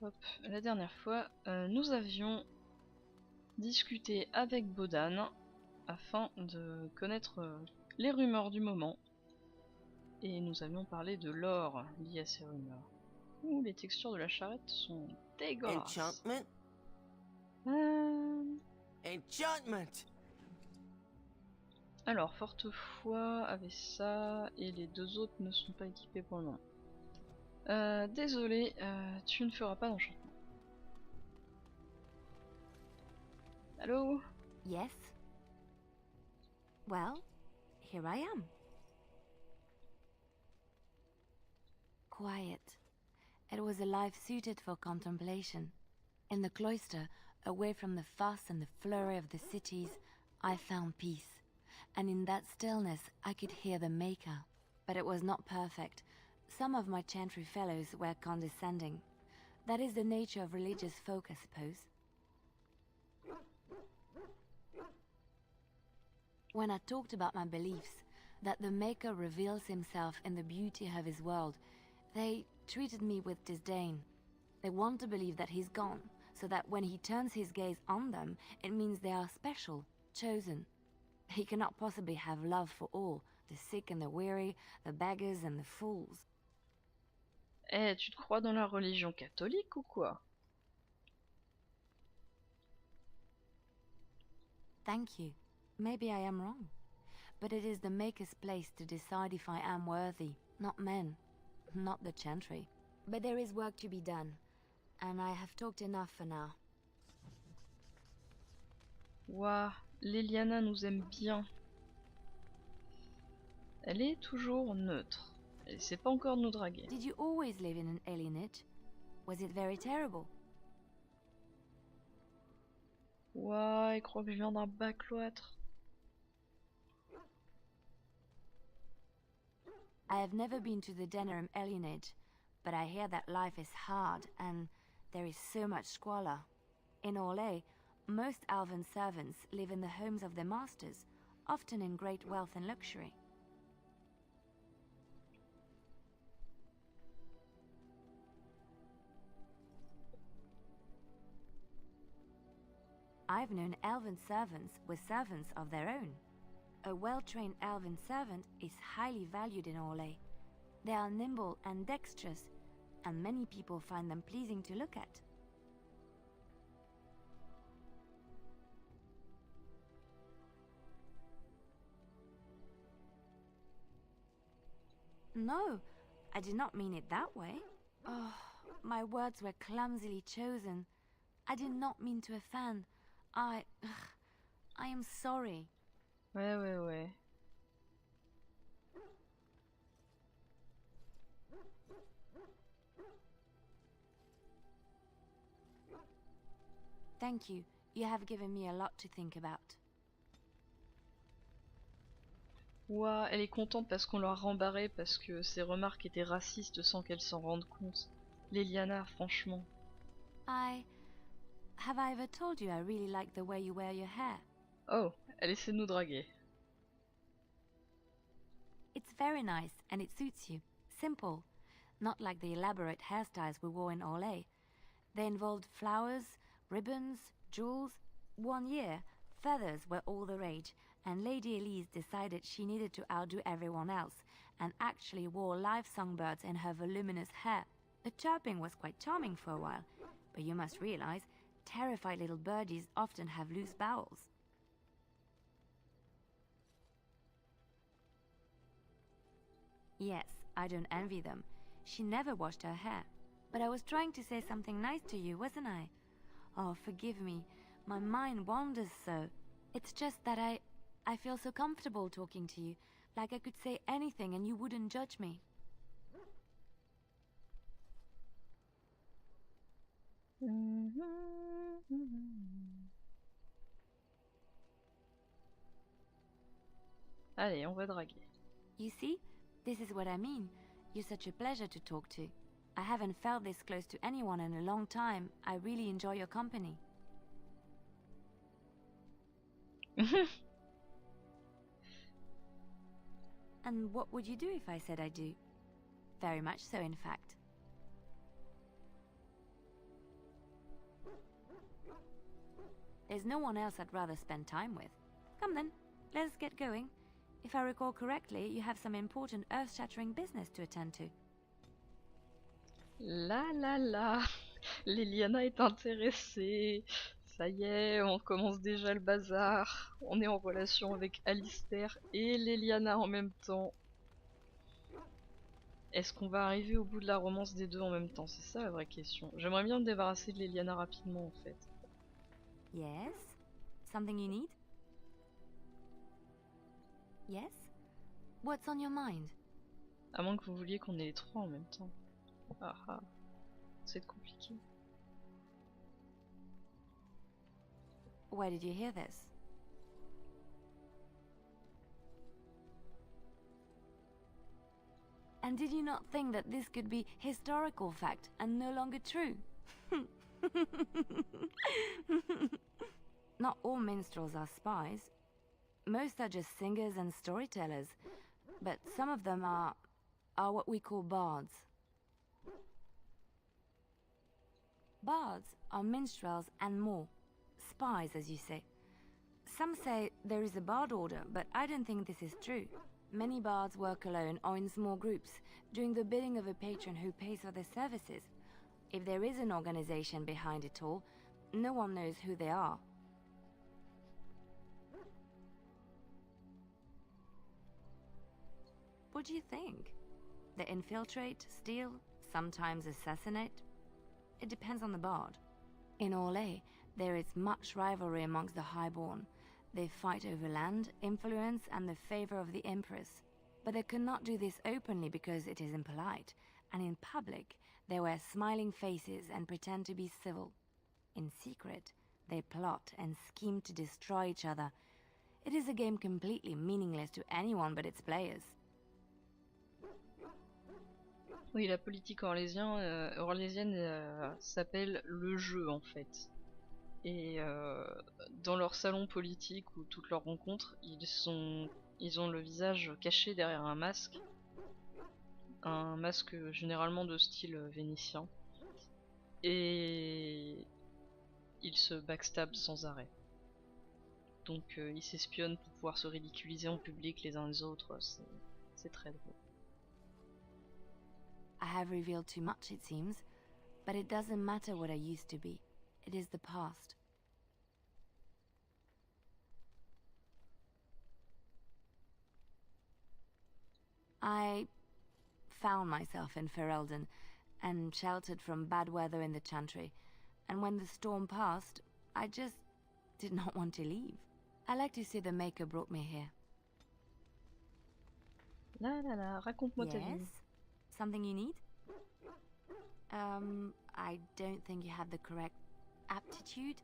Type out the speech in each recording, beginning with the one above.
Hop, la dernière fois, nous avions discuté avec Bodan afin de connaître les rumeurs du moment. Et nous avions parlé de l'or lié à ces rumeurs. Ouh, les textures de la charrette sont dégueulasses. Enchantment? Enchantment! Alors, forte foi avait ça, et les deux autres ne sont pas équipés pour le moment. Désolé, tu ne feras pas d'enchantement. Allô? Yes? Well, here I am. Quiet. It was a life suited for contemplation. In the cloister, away from the fuss and the flurry of the cities, I found peace. And in that stillness, I could hear the Maker. But it was not perfect. Some of my chantry fellows were condescending. That is the nature of religious folk, I suppose. When I talked about my beliefs, that the Maker reveals himself in the beauty of his world, they treated me with disdain. They want to believe that he's gone, so that when he turns his gaze on them, it means they are special, chosen. He cannot possibly have love for all, the sick and the weary, the beggars and the fools. Eh, tu te crois dans la religion catholique ou quoi? Thank you. Maybe I am wrong. But it is the Maker's place to decide if I am worthy, not men, not the chantry. But there is work to be done, and I have talked enough for now. Ouah, Leliana nous aime bien. Elle est toujours neutre. Elle sait pas encore nous draguer. Did you always live in an alienage? Was it very terrible? Ouah, elle croit que je viens d'un bas cloître. I have never been to the Denerim alienage, but I hear that life is hard and there is so much squalor. In Orlais, most elven servants live in the homes of their masters, often in great wealth and luxury. I've known elven servants with servants of their own. A well-trained elven servant is highly valued in Orlais. They are nimble and dexterous, and many people find them pleasing to look at. No, I did not mean it that way. Oh, my words were clumsily chosen. I did not mean to offend. I am sorry. Ouais. Thank you. You have given me a lot to think about. Ouah, elle est contente parce qu'on l'a rembarré parce que ses remarques étaient racistes sans qu'elle s'en rende compte. Leliana, franchement. Have I ever told you I really like the way you wear your hair? Oh, elle essaie de nous draguer. It's very nice and it suits you. Simple. Not like the elaborate hairstyles we wore in Orlais. They involved flowers, ribbons, jewels. One year, feathers were all the rage, and Lady Elise decided she needed to outdo everyone else, and actually wore live songbirds in her voluminous hair. The chirping was quite charming for a while, but you must realize, terrified little birdies often have loose bowels. Yes, I don't envy them. She never washed her hair. But I was trying to say something nice to you, wasn't I? Oh, forgive me. My mind wanders so. It's just that I feel so comfortable talking to you. Like I could say anything and you wouldn't judge me. Allez, on va draguer. You see? This is what I mean. You're such a pleasure to talk to. I haven't felt this close to anyone in a long time. I really enjoy your company. And what would you do if I said I do? Very much so, in fact. There's no one else I'd rather spend time with. Come then, let's get going. If I recall correctly, you have some important earth-shattering business to attend to. La, Liliana est intéressée. Ça y est, on commence déjà le bazar. On est en relation avec Alistair et Liliana en même temps. Est-ce qu'on va arriver au bout de la romance des deux en même temps? C'est ça la vraie question. J'aimerais bien me débarrasser de Liliana rapidement en fait. Yes? Something you need? Yes? What's on your mind? À moins que vous vouliez qu'on ait les trois en même temps. Ah ah, c'est compliqué. Where did you hear this? And did you not think that this could be historical fact and no longer true? Not all minstrels are spies. Most are just singers and storytellers, but some of them are what we call bards. Bards are minstrels and more. Spies, as you say. Some say there is a bard order, but I don't think this is true. Many bards work alone or in small groups, doing the bidding of a patron who pays for their services. If there is an organization behind it all, no one knows who they are. What do you think? They infiltrate, steal, sometimes assassinate? It depends on the bard. In Orlais, there is much rivalry amongst the highborn. They fight over land, influence, and the favor of the empress. But they cannot do this openly because it is impolite, and in public, they wear smiling faces and pretend to be civil. In secret, they plot and scheme to destroy each other. It is a game completely meaningless to anyone but its players. Oui, la politique orlésienne s'appelle le jeu en fait. Et dans leur salon politique ou toutes leurs rencontres, ils ont le visage caché derrière un masque généralement de style vénitien. Et ils se backstabent sans arrêt. Donc ils s'espionnent pour pouvoir se ridiculiser en public les uns les autres, c'est très drôle. I have revealed too much, it seems, but it doesn't matter what I used to be. It is the past. I found myself in Ferelden and sheltered from bad weather in the Chantry, and when the storm passed, I just did not want to leave. I like to say the Maker brought me here. Raconte-moi ta vie. Yes? Something you need? I don't think you have the correct aptitude.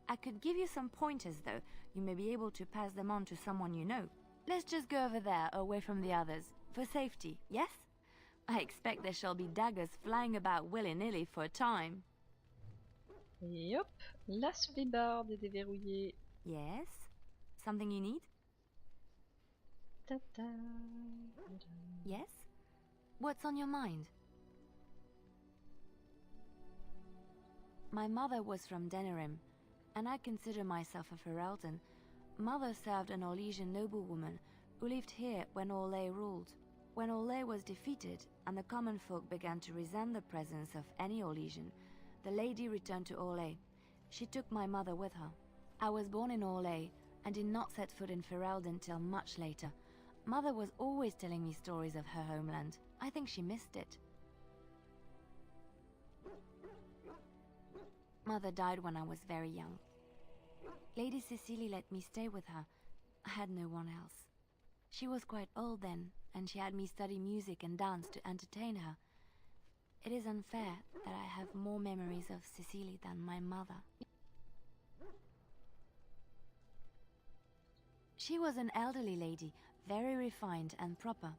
I could give you some pointers, though. You may be able to pass them on to someone you know. Let's just go over there, away from the others, for safety, yes? I expect there shall be daggers flying about willy-nilly for a time. Et hop, la spébarde est déverrouillée. Yes? Something you need? Ta-ta. Yes? What's on your mind? My mother was from Denerim, and I consider myself a Ferelden. Mother served an Orlesian noblewoman who lived here when Orlais ruled. When Orlais was defeated and the common folk began to resent the presence of any Orlesian, the lady returned to Orlais. She took my mother with her. I was born in Orlais and did not set foot in Ferelden till much later. Mother was always telling me stories of her homeland. I think she missed it. Mother died when I was very young. Lady Cecily let me stay with her. I had no one else. She was quite old then, and she had me study music and dance to entertain her. It is unfair that I have more memories of Cecily than my mother. She was an elderly lady, very refined and proper.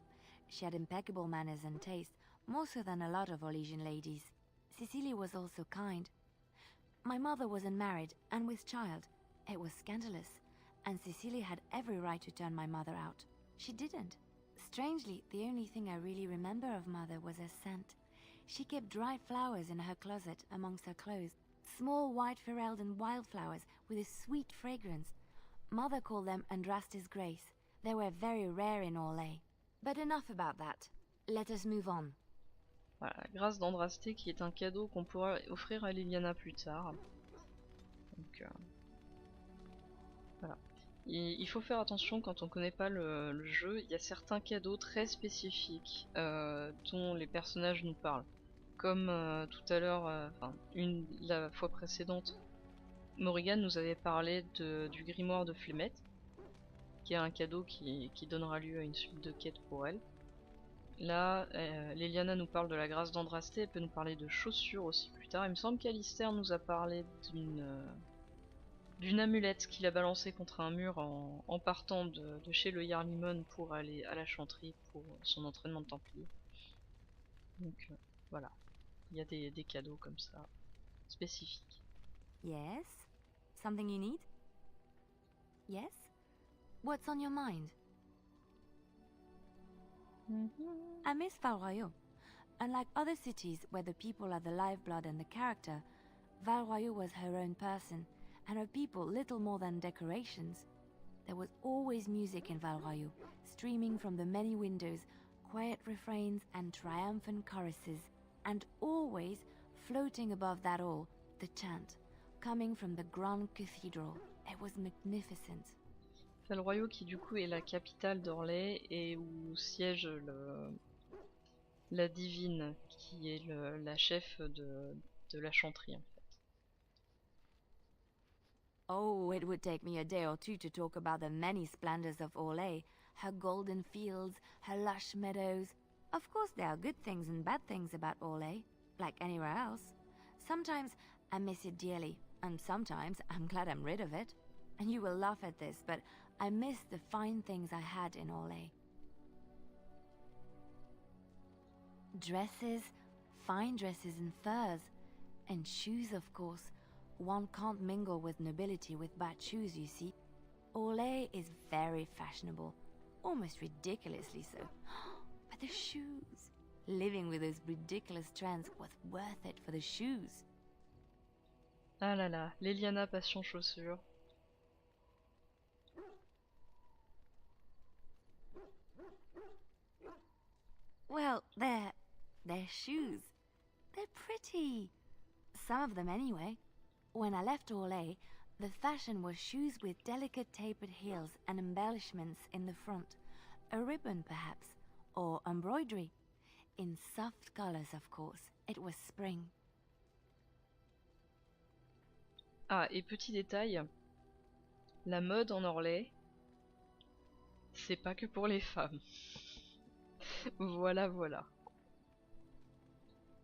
She had impeccable manners and taste, more so than a lot of Orlesian ladies. Cecily was also kind. My mother was unmarried and with child. It was scandalous, and Cecily had every right to turn my mother out. She didn't. Strangely, the only thing I really remember of Mother was her scent. She kept dried flowers in her closet amongst her clothes. Small white Ferelden wildflowers with a sweet fragrance. Mother called them Andraste's Grace. They were very rare in Orlais. But enough about that. Let us move on. Voilà, la grâce d'Andraste qui est un cadeau qu'on pourra offrir à Liliana plus tard. Donc voilà. Il faut faire attention quand on connaît pas le jeu, il y a certains cadeaux très spécifiques dont les personnages nous parlent. Comme tout à l'heure, la fois précédente, Morrigan nous avait parlé du grimoire de Flémette, qui est un cadeau qui donnera lieu à une suite de quêtes pour elle. Là, Liliana nous parle de la grâce d'Andraste, elle peut nous parler de chaussures aussi plus tard. Il me semble qu'Alistair nous a parlé d'une amulette qu'il a balancée contre un mur en partant de chez le Yarlimon pour aller à la chanterie pour son entraînement de Templier. Donc voilà, il y a des cadeaux comme ça, spécifiques. Yes? Something you need? Yes? What's on your mind? I miss Val Royeaux. Unlike other cities where the people are the lifeblood and the character, Val Royeaux was her own person, and her people little more than decorations. There was always music in Val Royeaux, streaming from the many windows, quiet refrains and triumphant choruses, and always, floating above that all, the chant, coming from the Grand Cathedral. It was magnificent. Val Royeaux qui du coup est la capitale d'Orlais et où siège la divine qui est la chef de la chanterie en fait. Oh, it would take me a day or two to talk about the many splendors of Orlais, her golden fields, her lush meadows. Of course there are good things and bad things about Orlais, like anywhere else. Sometimes I miss it dearly, and sometimes I'm glad I'm rid of it. And you will laugh at this, but I miss the fine things I had in Orlais. Dresses, fine dresses and furs, and shoes of course. One can't mingle with nobility with bad shoes, you see. Orlais is very fashionable, almost ridiculously so. But the shoes! Living with those ridiculous trends was worth it for the shoes. Ah là là, Liliana passion chaussures. Well, they're shoes. They're pretty. Some of them anyway. When I left Orlais, the fashion was shoes with delicate tapered heels and embellishments in the front. A ribbon perhaps, or embroidery. In soft colors of course. It was spring. Ah, et petit détail, la mode en Orlais, c'est pas que pour les femmes. Voilà, voilà.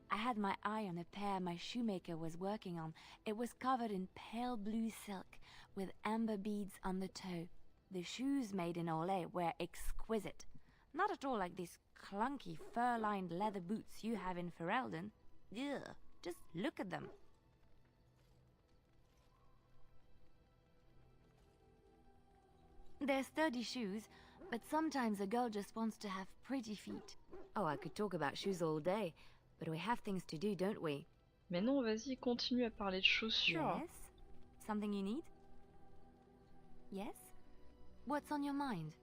I had my eye on a pair my shoemaker was working on. It was covered in pale blue silk, with amber beads on the toe. The shoes made in Orlais were exquisite. Not at all like these clunky fur-lined leather boots you have in Ferelden. Ugh, just look at them. They're sturdy shoes, but sometimes a girl just wants to have pretty feet. Oh, I could talk about shoes all day, but we have things to do, don't we? Mais non, vas-y, continue à parler de chaussures. Yes? Something you need? Yes? What's on your mind?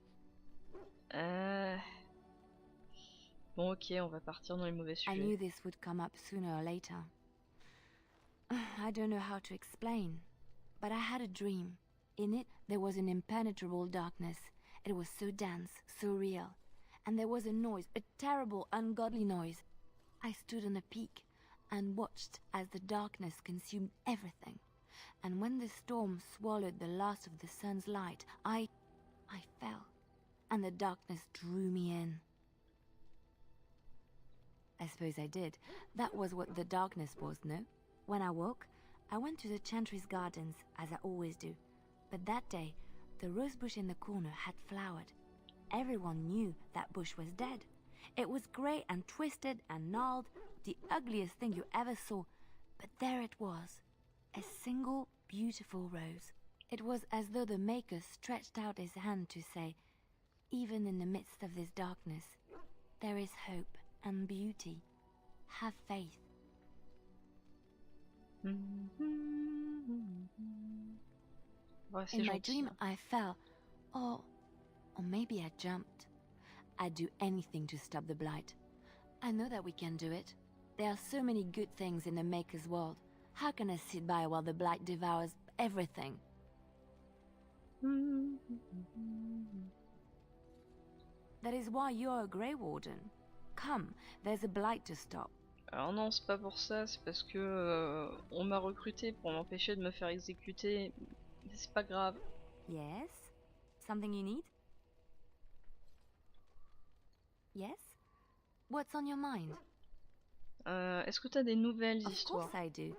Bon, ok, on va partir dans les mauvais I sujets. knew this would come up sooner or later. I don't know how to explain, but I had a dream. In it, there was an impenetrable darkness. It was so dense, so real. And there was a noise, a terrible, ungodly noise. I stood on a peak and watched as the darkness consumed everything. And when the storm swallowed the last of the sun's light, I fell, and the darkness drew me in. I suppose I did. That was what the darkness was, no? When I woke, I went to the Chantry's gardens, as I always do. But that day, the rosebush in the corner had flowered. Everyone knew that bush was dead. It was grey and twisted and gnarled, the ugliest thing you ever saw. But there it was, a single beautiful rose. It was as though the Maker stretched out his hand to say, even in the midst of this darkness, there is hope and beauty. Have faith. Ouais, c'est In my gentil. dream, I fell, or maybe I jumped. I'd do anything to stop the blight. I know that we can do it. There are so many good things in the Maker's world. How can I sit by while the blight devours everything? That is why you're a Grey Warden. Come, there's a blight to stop. Alors non, c'est pas pour ça, c'est parce que on m'a recruté pour m'empêcher de me faire exécuter. Mais c'est pas grave. Yes? Something you need? Yes? What's on your mind? Est-ce que t'as des nouvelles Of histoires? course I do.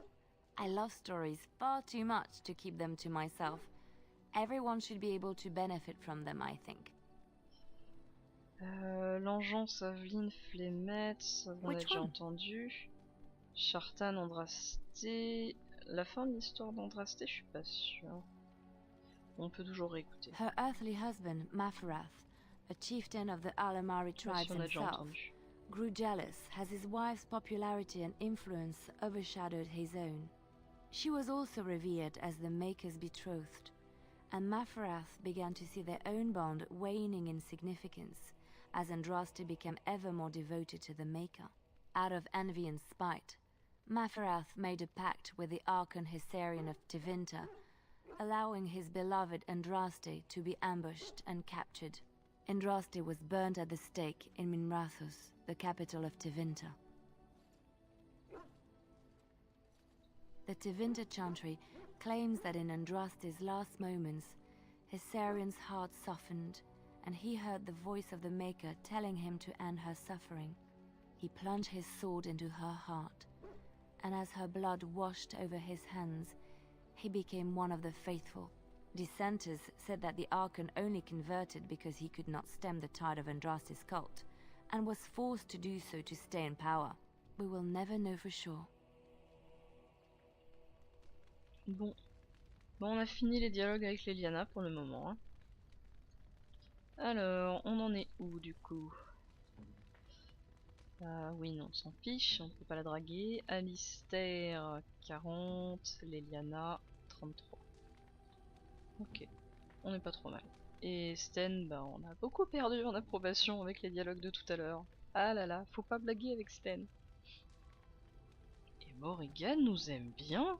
I love stories far too much to keep them to myself. Everyone should be able to benefit from them, I think. L'engeance, Aveline, Flémette, ça on a Which déjà one? entendu. Chartan, Andrasté. La fin de l'histoire d'Andrasté, je suis pas sûre. On peut toujours réécouter. Her earthly husband, Mafarath, a chieftain of the Alamari Si tribes on a déjà himself, entendu. grew jealous as his wife's popularity and influence overshadowed his own. She was also revered as the Maker's betrothed, and Mafarath began to see their own bond waning in significance as Andraste became ever more devoted to the Maker. Out of envy and spite, Mafarath made a pact with the Archon Hessarian of Tevinter, allowing his beloved Andraste to be ambushed and captured. Andraste was burnt at the stake in Minrathos, the capital of Tevinter. The Tevinter Chantry claims that in Andraste's last moments, Hessarian's heart softened, and he heard the voice of the Maker telling him to end her suffering. He plunged his sword into her heart, and as her blood washed over his hands, he became one of the faithful. Dissenters said that the Archon only converted because he could not stem the tide of Andraste's cult, and was forced to do so to stay in power. We will never know for sure. Bon, on a fini les dialogues avec les Liana pour le moment. Hein. Alors, on en est où du coup? Oui, non, on s'en fiche, on peut pas la draguer. Alistair, 40, Leliana, 33. Ok, on est pas trop mal. Et Sten, bah on a beaucoup perdu en approbation avec les dialogues de tout à l'heure. Ah là là, faut pas blaguer avec Sten. Et Morrigan nous aime bien.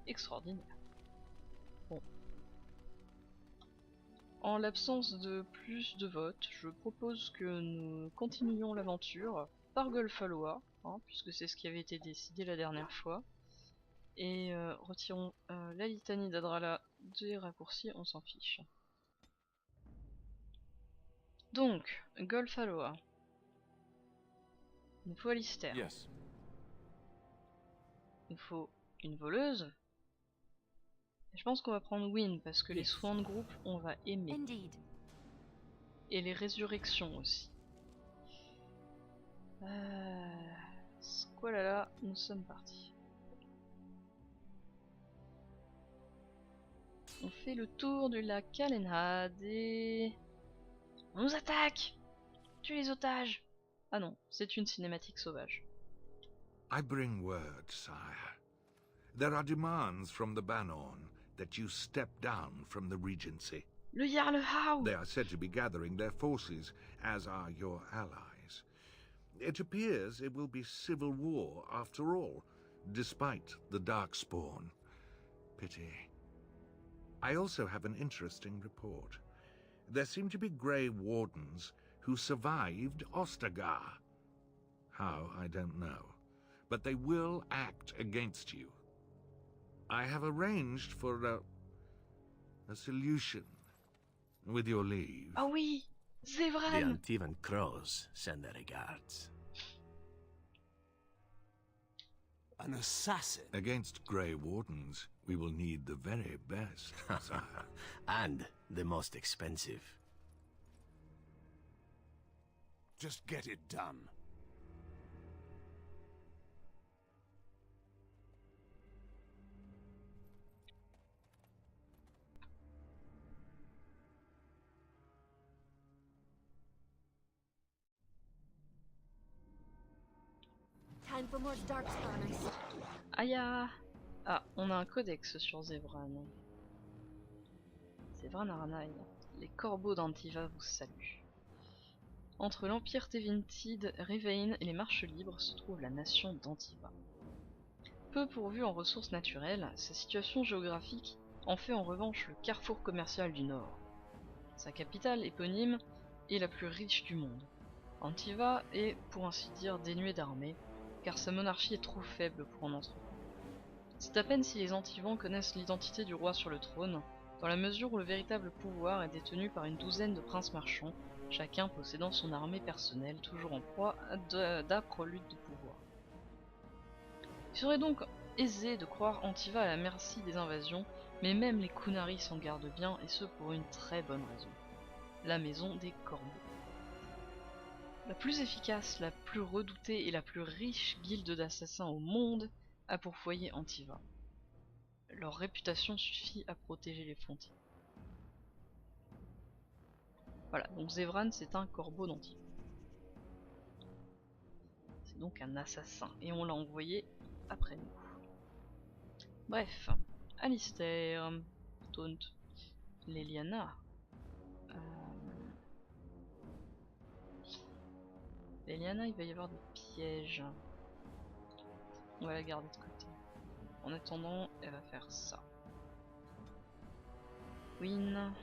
Extraordinaire. Bon. En l'absence de plus de votes, je propose que nous continuions l'aventure par Golfalois, hein, puisque c'est ce qui avait été décidé la dernière fois. Et retirons la litanie d'Adrala des raccourcis, on s'en fiche. Donc, Golfalois. Il nous faut Alistair. Yes. Il nous faut une voleuse. Et je pense qu'on va prendre Win, parce que les soins de groupe, on va aimer. Indeed. Et les résurrections aussi. Squalala, nous sommes partis. On fait le tour du lac Calenhad et... On nous attaque! Tue les otages! Ah non, c'est une cinématique sauvage. I bring word, sire. There are demands from the Banorn that you step down from the Regency. Le Jarl Howe! They are said to be gathering their forces, as are your allies. It appears it will be civil war after all, despite the Darkspawn. Pity. I also have an interesting report. There seem to be Grey Wardens who survived Ostagar. How, I don't know. But they will act against you. I have arranged for a solution, with your leave. Ah oui! The Zevran! Antivan Crows send their regards. An assassin? Against Grey Wardens, we will need the very best, sire. And the most expensive. Just get it done. Time for more darkspawn, I see. Aïe! Ah, on a un codex sur Zevran. Zevran Aranaï, les corbeaux d'Antiva vous saluent. Entre l'Empire Tevintid, Rivain et les Marches Libres se trouve la nation d'Antiva. Peu pourvue en ressources naturelles, sa situation géographique en fait en revanche le carrefour commercial du Nord. Sa capitale éponyme est la plus riche du monde. Antiva est, pour ainsi dire, dénuée d'armée, car sa monarchie est trop faible pour en entretenir. C'est à peine si les Antivans connaissent l'identité du roi sur le trône, dans la mesure où le véritable pouvoir est détenu par une douzaine de princes marchands, chacun possédant son armée personnelle, toujours en proie à d'âpres luttes de pouvoir. Il serait donc aisé de croire Antiva à la merci des invasions, mais même les Kunari s'en gardent bien, et ce pour une très bonne raison. La maison des corbeaux. La plus efficace, la plus redoutée et la plus riche guilde d'assassins au monde a pour foyer Antiva. Leur réputation suffit à protéger les frontières. Voilà, donc Zevran c'est un corbeau d'Antiva. C'est donc un assassin, et on l'a envoyé après nous. Bref, Alistair, Taunt, Leliana. Leliana, il va y avoir des pièges. On va la garder de côté. En attendant, elle va faire ça. Win.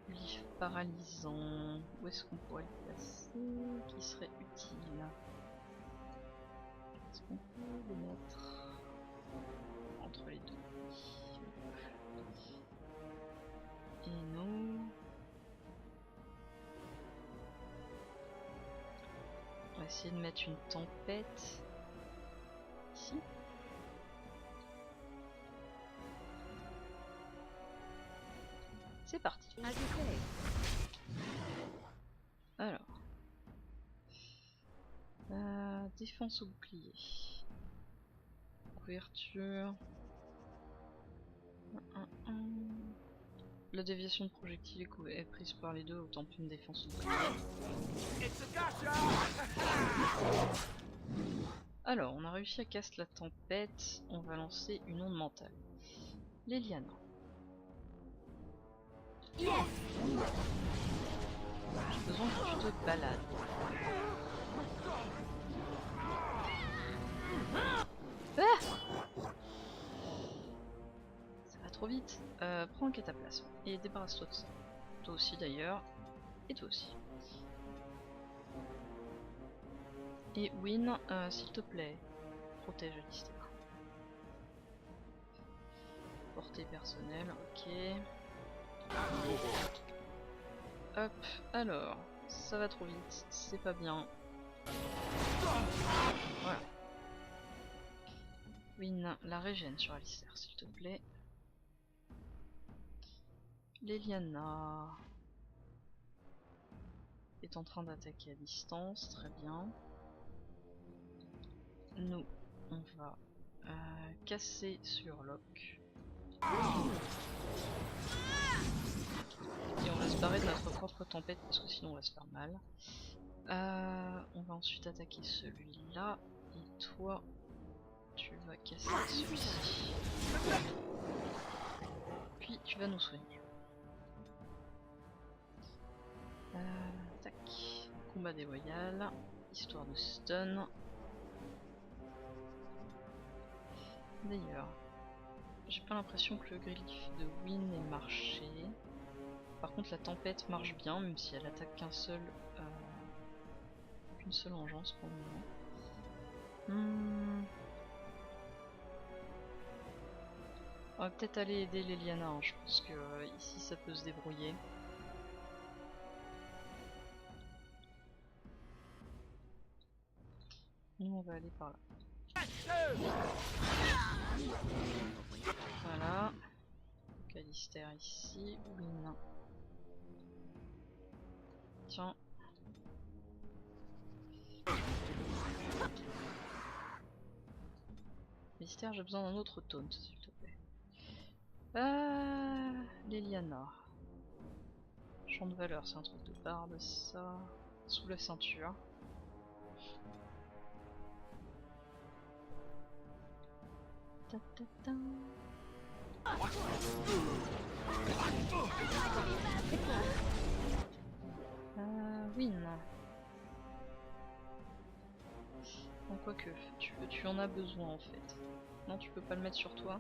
Livre paralysant. Où est-ce qu'on pourrait le placer qui serait utile? Est-ce qu'on peut le mettre entre les deux? Et nous... On va essayer de mettre une tempête ici. C'est parti. Alors. Défense au bouclier. Couverture. La déviation de projectile est prise par les deux, autant qu'une défense au bouclier. Alors, on a réussi à casser la tempête. On va lancer une onde mentale. Leliana. J'ai besoin que tu te balades. Ah, ça va trop vite. Prends un cataplasme et débarrasse-toi de ça. Toi aussi d'ailleurs. Et toi aussi. Et Win, s'il te plaît, protège Alistair. Portée personnelle, ok. Hop, alors, ça va trop vite, c'est pas bien. Voilà. Win, la régène sur Alistair, s'il te plaît. Leliana est en train d'attaquer à distance, très bien. Nous, on va casser sur Locke. Et on va se barrer de notre propre tempête parce que sinon on va se faire mal. On va ensuite attaquer celui-là. Et toi, tu vas casser celui-ci. Puis tu vas nous soigner. Tac. Combat déloyal. Histoire de stun. D'ailleurs, j'ai pas l'impression que le grillif de Win ait marché. Par contre la tempête marche bien, même si elle attaque qu'une seule engeance pour le moment. On va peut-être aller aider Leliana, hein. Je pense que ici ça peut se débrouiller. Nous on va aller par là. Voilà. Alistair ici. Win. Tiens. Alistair, j'ai besoin d'un autre taunt, s'il te plaît. Leliana. Champ de valeur, c'est un truc de barbe, ça. Sous la ceinture. Ta ta ta. Win. Bon, quoique, tu en as besoin en fait. Non, tu peux pas le mettre sur toi.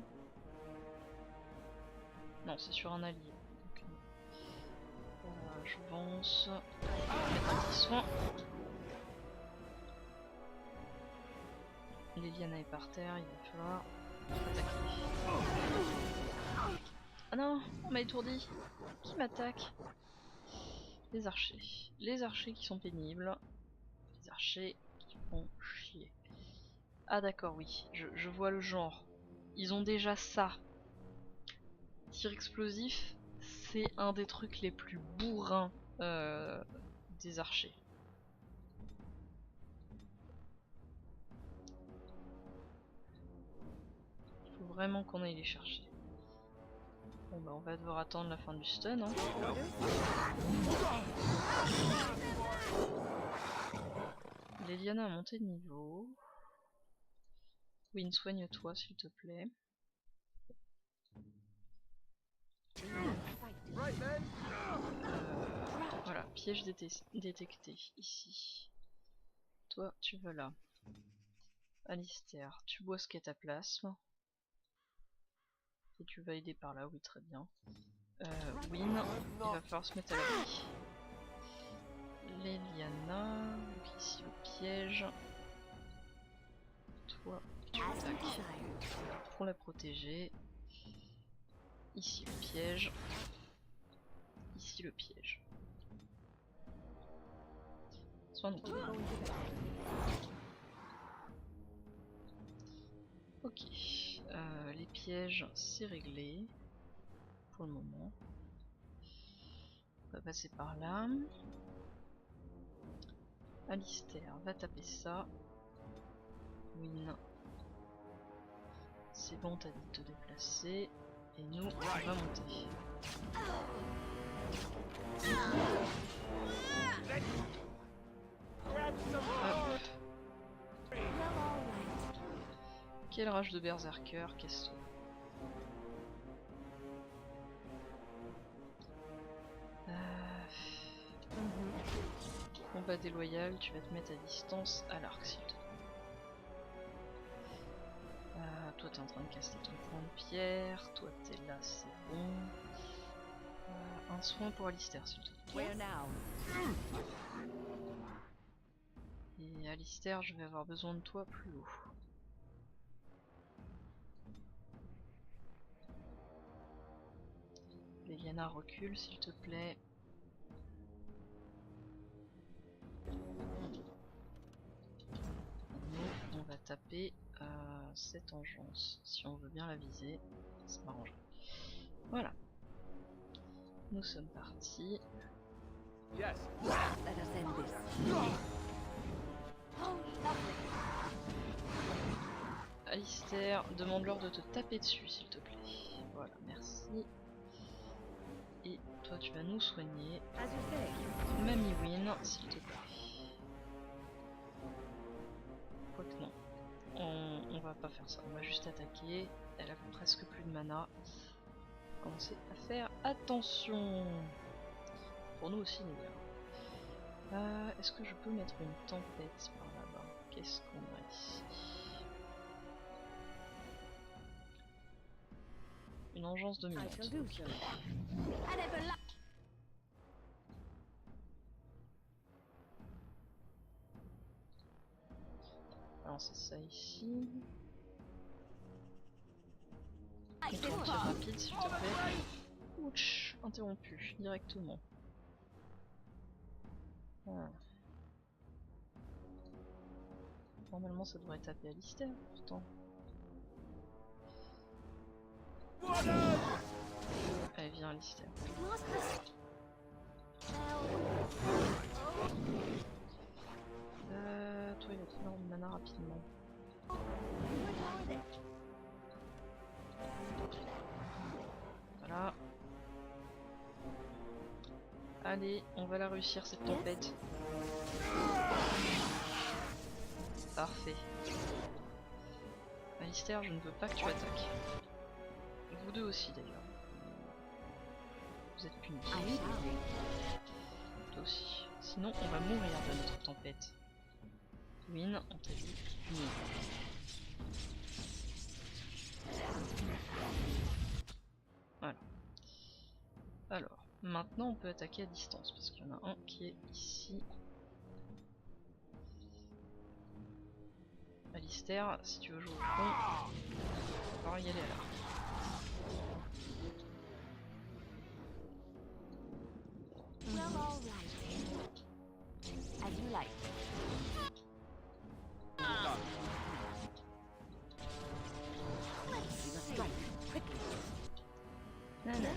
Non, c'est sur un allié. Donc, j'avance. Mettre un petit soin. Liliana est par terre, il va falloir attaquer. Ah non, on m'a étourdi. Qui m'attaque? Les archers. Les archers qui sont pénibles. Les archers qui font chier. Ah d'accord, oui, je vois le genre. Ils ont déjà ça. Tir explosif, c'est un des trucs les plus bourrins des archers. Il faut vraiment qu'on aille les chercher. Bon bah on va devoir attendre la fin du stun. Hein. Liliana a monté de niveau. Win, soigne-toi s'il te plaît. Voilà, piège détecté ici. Toi, tu vas là. Alistair, tu bois ce qu'est ta plasme. Et tu vas aider par là, oui, très bien. Win, il va falloir se mettre à l'abri. Liliana, donc ici le piège. Toi, tu attaques pour la protéger. Ici le piège. Ici le piège. Soin donc. Ok. Les pièges, c'est réglé. Pour le moment. On va passer par là. Alistair va taper ça. Win. C'est bon, t'as dit de te déplacer. Et nous, on va monter. Hop. Quelle rage de berserker, qu'est-ce que combat déloyal, tu vas te mettre à distance à l'arc s'il te plaît. Toi t'es en train de caster ton point de pierre, toi t'es là, c'est bon. Un soin pour Alistair s'il te plaît. Et Alistair, je vais avoir besoin de toi plus haut. Liliana recule s'il te plaît. Nous, on va taper cette engeance. Si on veut bien la viser, ça m'arrangerait. Voilà. Nous sommes partis. Let us end this. Alistair, demande-leur de te taper dessus s'il te plaît. Voilà, merci. Et toi tu vas nous soigner. Mamie Win, s'il te plaît. Quoique non. On va pas faire ça, on va juste attaquer. Elle a presque plus de mana. Commencer à faire attention. Pour nous aussi les gars. Est-ce que je peux mettre une tempête par là-bas? Qu'est-ce qu'on a ici? Une engeance dominante. Okay. Alors c'est ça ici. Tir rapide s'il te plaît. Ouch, interrompu directement. Ah. Normalement ça devrait taper Alistair pourtant. Allez viens Alistair. Toi il va te faire une mana rapidement. Voilà. Allez, on va la réussir cette tempête. Parfait. Alistair, je ne veux pas que tu attaques. Vous deux aussi d'ailleurs. vous êtes punis. I shall. Toi aussi. Sinon, on va mourir de notre tempête. Win, on t'a dit puni. Voilà. Alors, maintenant on peut attaquer à distance parce qu'il y en a un qui est ici. Alistair, si tu veux jouer au con, il va falloir y aller à l'arc. Well, all right. As you like. Let's strike quickly. Nana.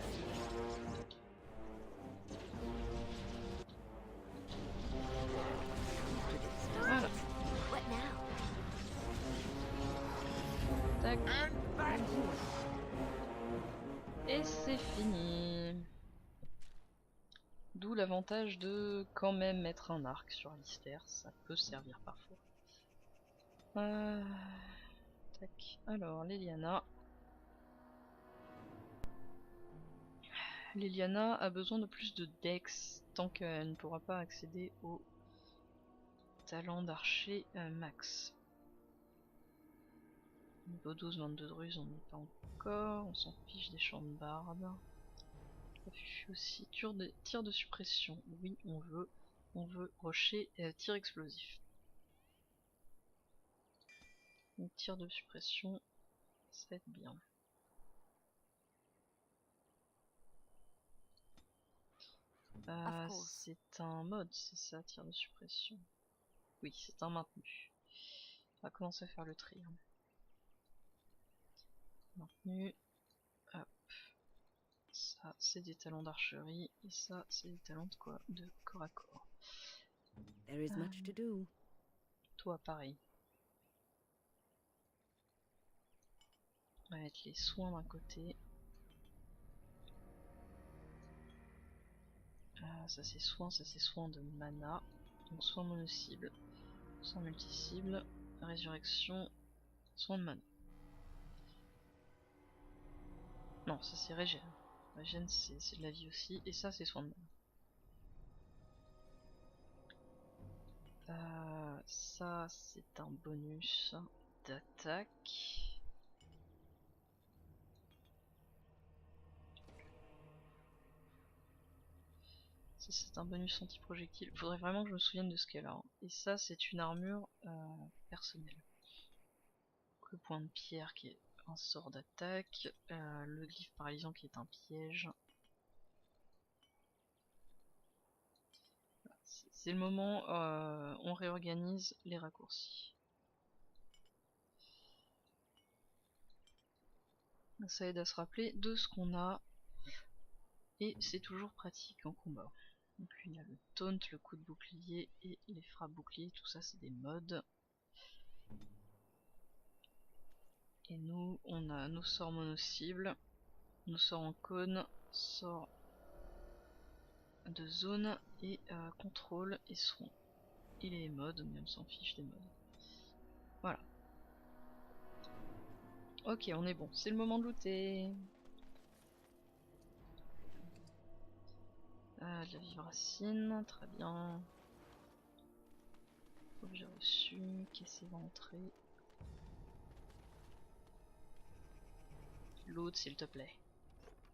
Voilà. What now? Tac. Et c'est fini. D'où l'avantage de quand même mettre un arc sur Alistair, ça peut servir parfois. Tac. Alors, Liliana. Liliana a besoin de plus de dex tant qu'elle ne pourra pas accéder au talent d'archer max. Niveau 12, 22 de ruse, on n'y est pas encore, on s'en fiche des champs de barbe. Aussi, tir de suppression, oui on veut rocher tir explosif. Donc tir de suppression, ça va être bien. C'est un mode, c'est ça, tir de suppression. Oui, c'est un maintenu. On va commencer à faire le tri. Maintenu. Hop. Ça, c'est des talents d'archerie. Et ça, c'est des talents de quoi? De corps à corps. There is much to do. Toi, pareil. On va mettre les soins d'un côté. Ça c'est soin de mana. Donc soin mono-cible, soin multi-cible, résurrection, soin de mana. Non, ça c'est régène. Régène c'est de la vie aussi. Et ça c'est soin de mana. Ça c'est un bonus d'attaque. C'est un bonus anti-projectile. Faudrait vraiment que je me souvienne de ce qu'elle a. Hein. Et ça, c'est une armure personnelle. Le point de pierre qui est un sort d'attaque. Le glyphe paralysant qui est un piège. C'est le moment on réorganise les raccourcis. Ça aide à se rappeler de ce qu'on a. Et c'est toujours pratique en combat. Donc il y a le taunt, le coup de bouclier et les frappes boucliers, tout ça c'est des modes. Et nous, on a nos sorts mono-cibles, nos sorts en cône, sorts de zone et contrôle et soin. Et les modes, mais on s'en fiche des modes. Voilà. Ok, on est bon, c'est le moment de looter. De la vivracine, très bien. Objet reçu, caisse éventrée. Loot s'il te plaît.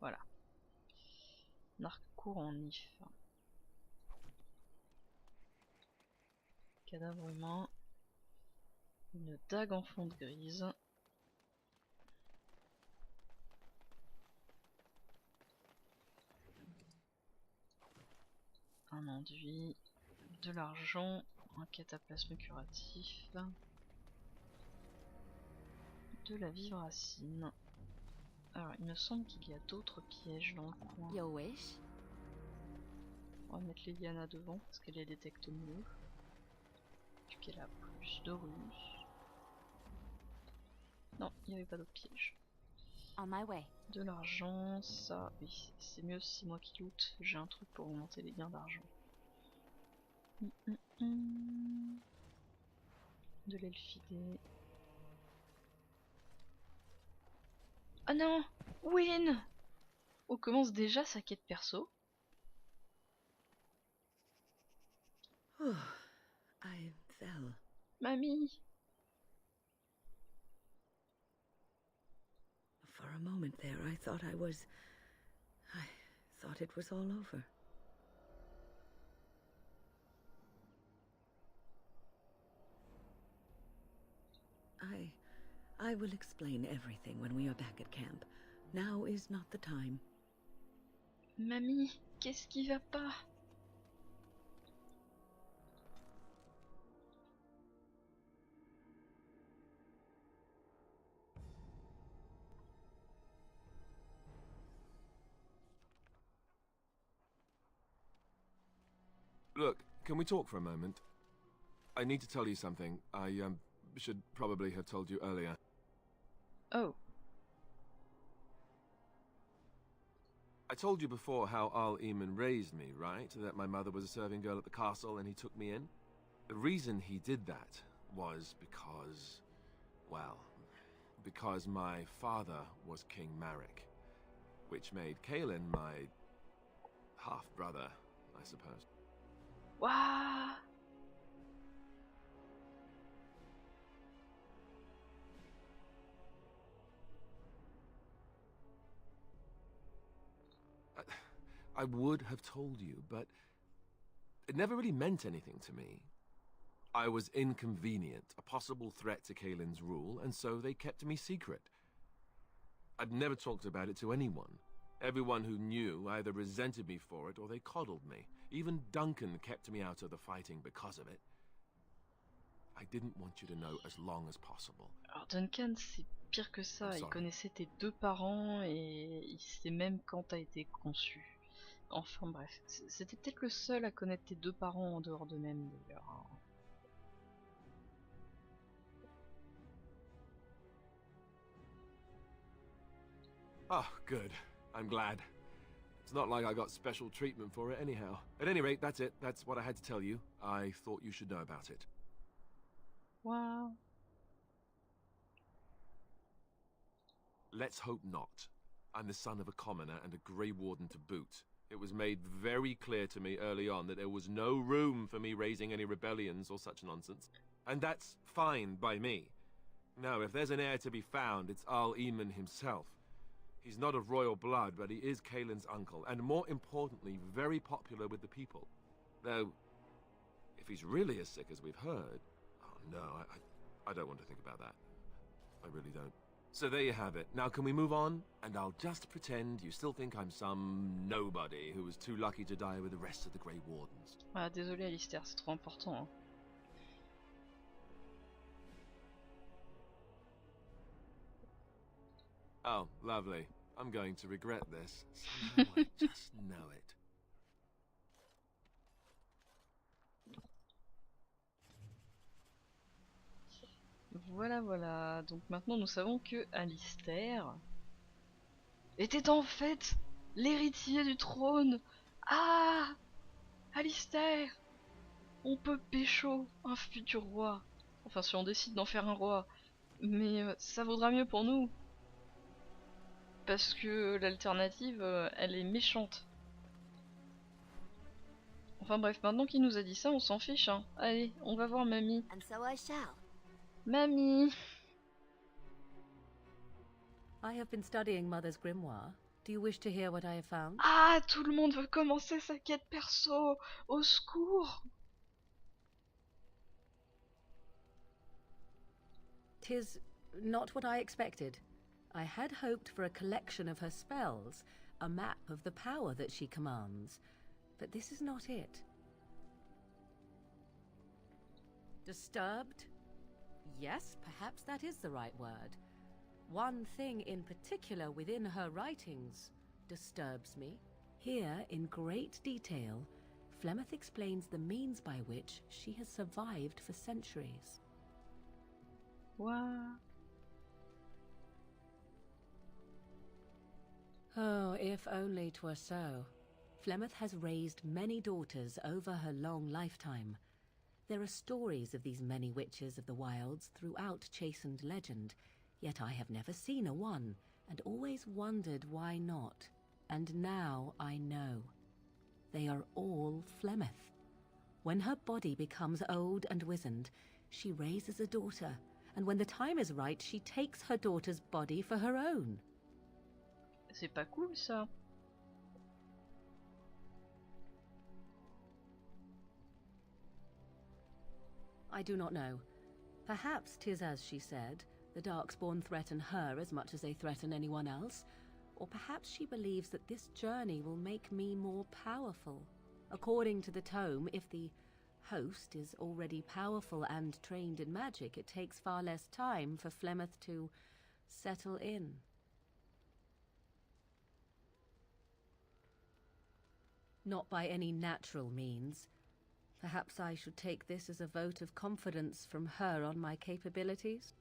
Voilà. Un arc court en if. Cadavre humain. Une dague en fonte grise. Un enduit. De l'argent. Un cataplasme curatif. De la vivracine. Alors, il me semble qu'il y a d'autres pièges dans le coin. Your wish? On va mettre Liliana devant parce qu'elle les détecte mieux. Vu qu'elle a plus de ruse. Non, il n'y avait pas d'autres pièges. On my way. De l'argent, ça, oui, c'est mieux si c'est moi qui loot. J'ai un truc pour augmenter les gains d'argent. De l'elfidé. Ah non! Win! On commence déjà sa quête perso. Oh, I fell. Mamie! For a moment there, I thought it was all over. I will explain everything when we are back at camp. Now is not the time. Mamie, qu'est-ce qui va pas? Look, can we talk for a moment? I need to tell you something. I should probably have told you earlier. Oh. I told you before how Al-Eamon raised me, right? That my mother was a serving girl at the castle and he took me in? The reason he did that was because, well, because my father was King Marek, which made Kaelin my half-brother, I suppose. What? I would have told you, but it never really meant anything to me. I was inconvenient, a possible threat to Kaelin's rule, and so they kept me secret. I'd never talked about it to anyone. Everyone who knew either resented me for it or they coddled me. Even Duncan kept me out of the fighting because of it. I didn't want you to know as long as possible. Alors Duncan, c'est pire que ça. Il connaissait tes deux parents et il sait même quand t'as été conçu. Enfin bref, c'était peut-être le seul à connaître tes deux parents en dehors d'eux-mêmes d'ailleurs. Oh, good. I'm glad. It's not like I got special treatment for it anyhow. At any rate, that's it. That's what I had to tell you. I thought you should know about it. Wow. Let's hope not. I'm the son of a commoner and a Grey Warden to boot. It was made very clear to me early on that there was no room for me raising any rebellions or such nonsense. And that's fine by me. No, if there's an heir to be found, it's Al-Eamon himself. He's not of royal blood, but he is Kaelin's uncle, and more importantly, very popular with the people. Though, if he's really as sick as we've heard... Oh no, I don't want to think about that. I really don't. So there you have it. Now can we move on? And I'll just pretend you still think I'm some nobody who was too lucky to die with the rest of the Grey Wardens. Ah, désolé Alistair, c'est trop important. Hein. Oh, lovely. I'm going to regret this. Somehow I just know it. Voilà, voilà. Donc maintenant nous savons que Alistair était en fait l'héritier du trône. Ah, Alistair, on peut pécho un futur roi. Enfin, si on décide d'en faire un roi. Mais ça vaudra mieux pour nous. Parce que l'alternative, elle est méchante. Enfin bref, maintenant qu'il nous a dit ça, on s'en fiche. Hein. Allez, on va voir Mamie. And so I shall. Mamie! I have been studying Mother's grimoire. Do you wish to hear what I have found? Ah, tout le monde veut commencer sa quête perso. Au secours! 'Tis not what I expected. I had hoped for a collection of her spells, a map of the power that she commands, but this is not it. Disturbed? Yes, perhaps that is the right word. One thing in particular within her writings disturbs me. Here, in great detail, Flemeth explains the means by which she has survived for centuries. What? Oh, if only 'twere so. Flemeth has raised many daughters over her long lifetime. There are stories of these many witches of the wilds throughout chastened legend, yet I have never seen a one, and always wondered why not. And now I know. They are all Flemeth. When her body becomes old and wizened, she raises a daughter, and when the time is right, she takes her daughter's body for her own. C'est pas cool ça. I do not know. Perhaps 'tis as she said, the Darkspawn threaten her as much as they threaten anyone else, or perhaps she believes that this journey will make me more powerful. According to the tome, if the host is already powerful and trained in magic, it takes far less time for Flemeth to settle in. Not by any natural means. Perhaps I should take this as a vote of confidence from her on my capabilities.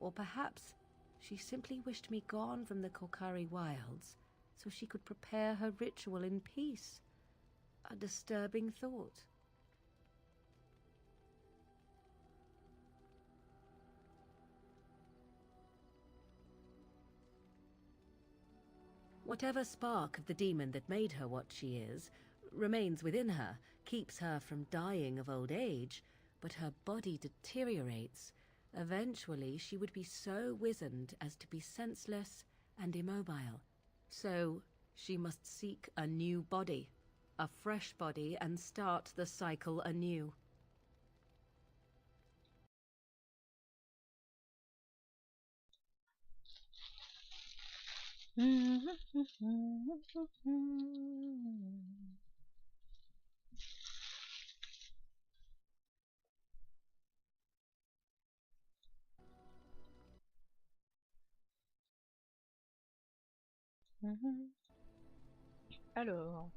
Or perhaps she simply wished me gone from the Korcari wilds so she could prepare her ritual in peace. A disturbing thought. Whatever spark of the demon that made her what she is remains within her, keeps her from dying of old age, but her body deteriorates. Eventually, she would be so wizened as to be senseless and immobile. So, she must seek a new body, a fresh body, and start the cycle anew. Alors.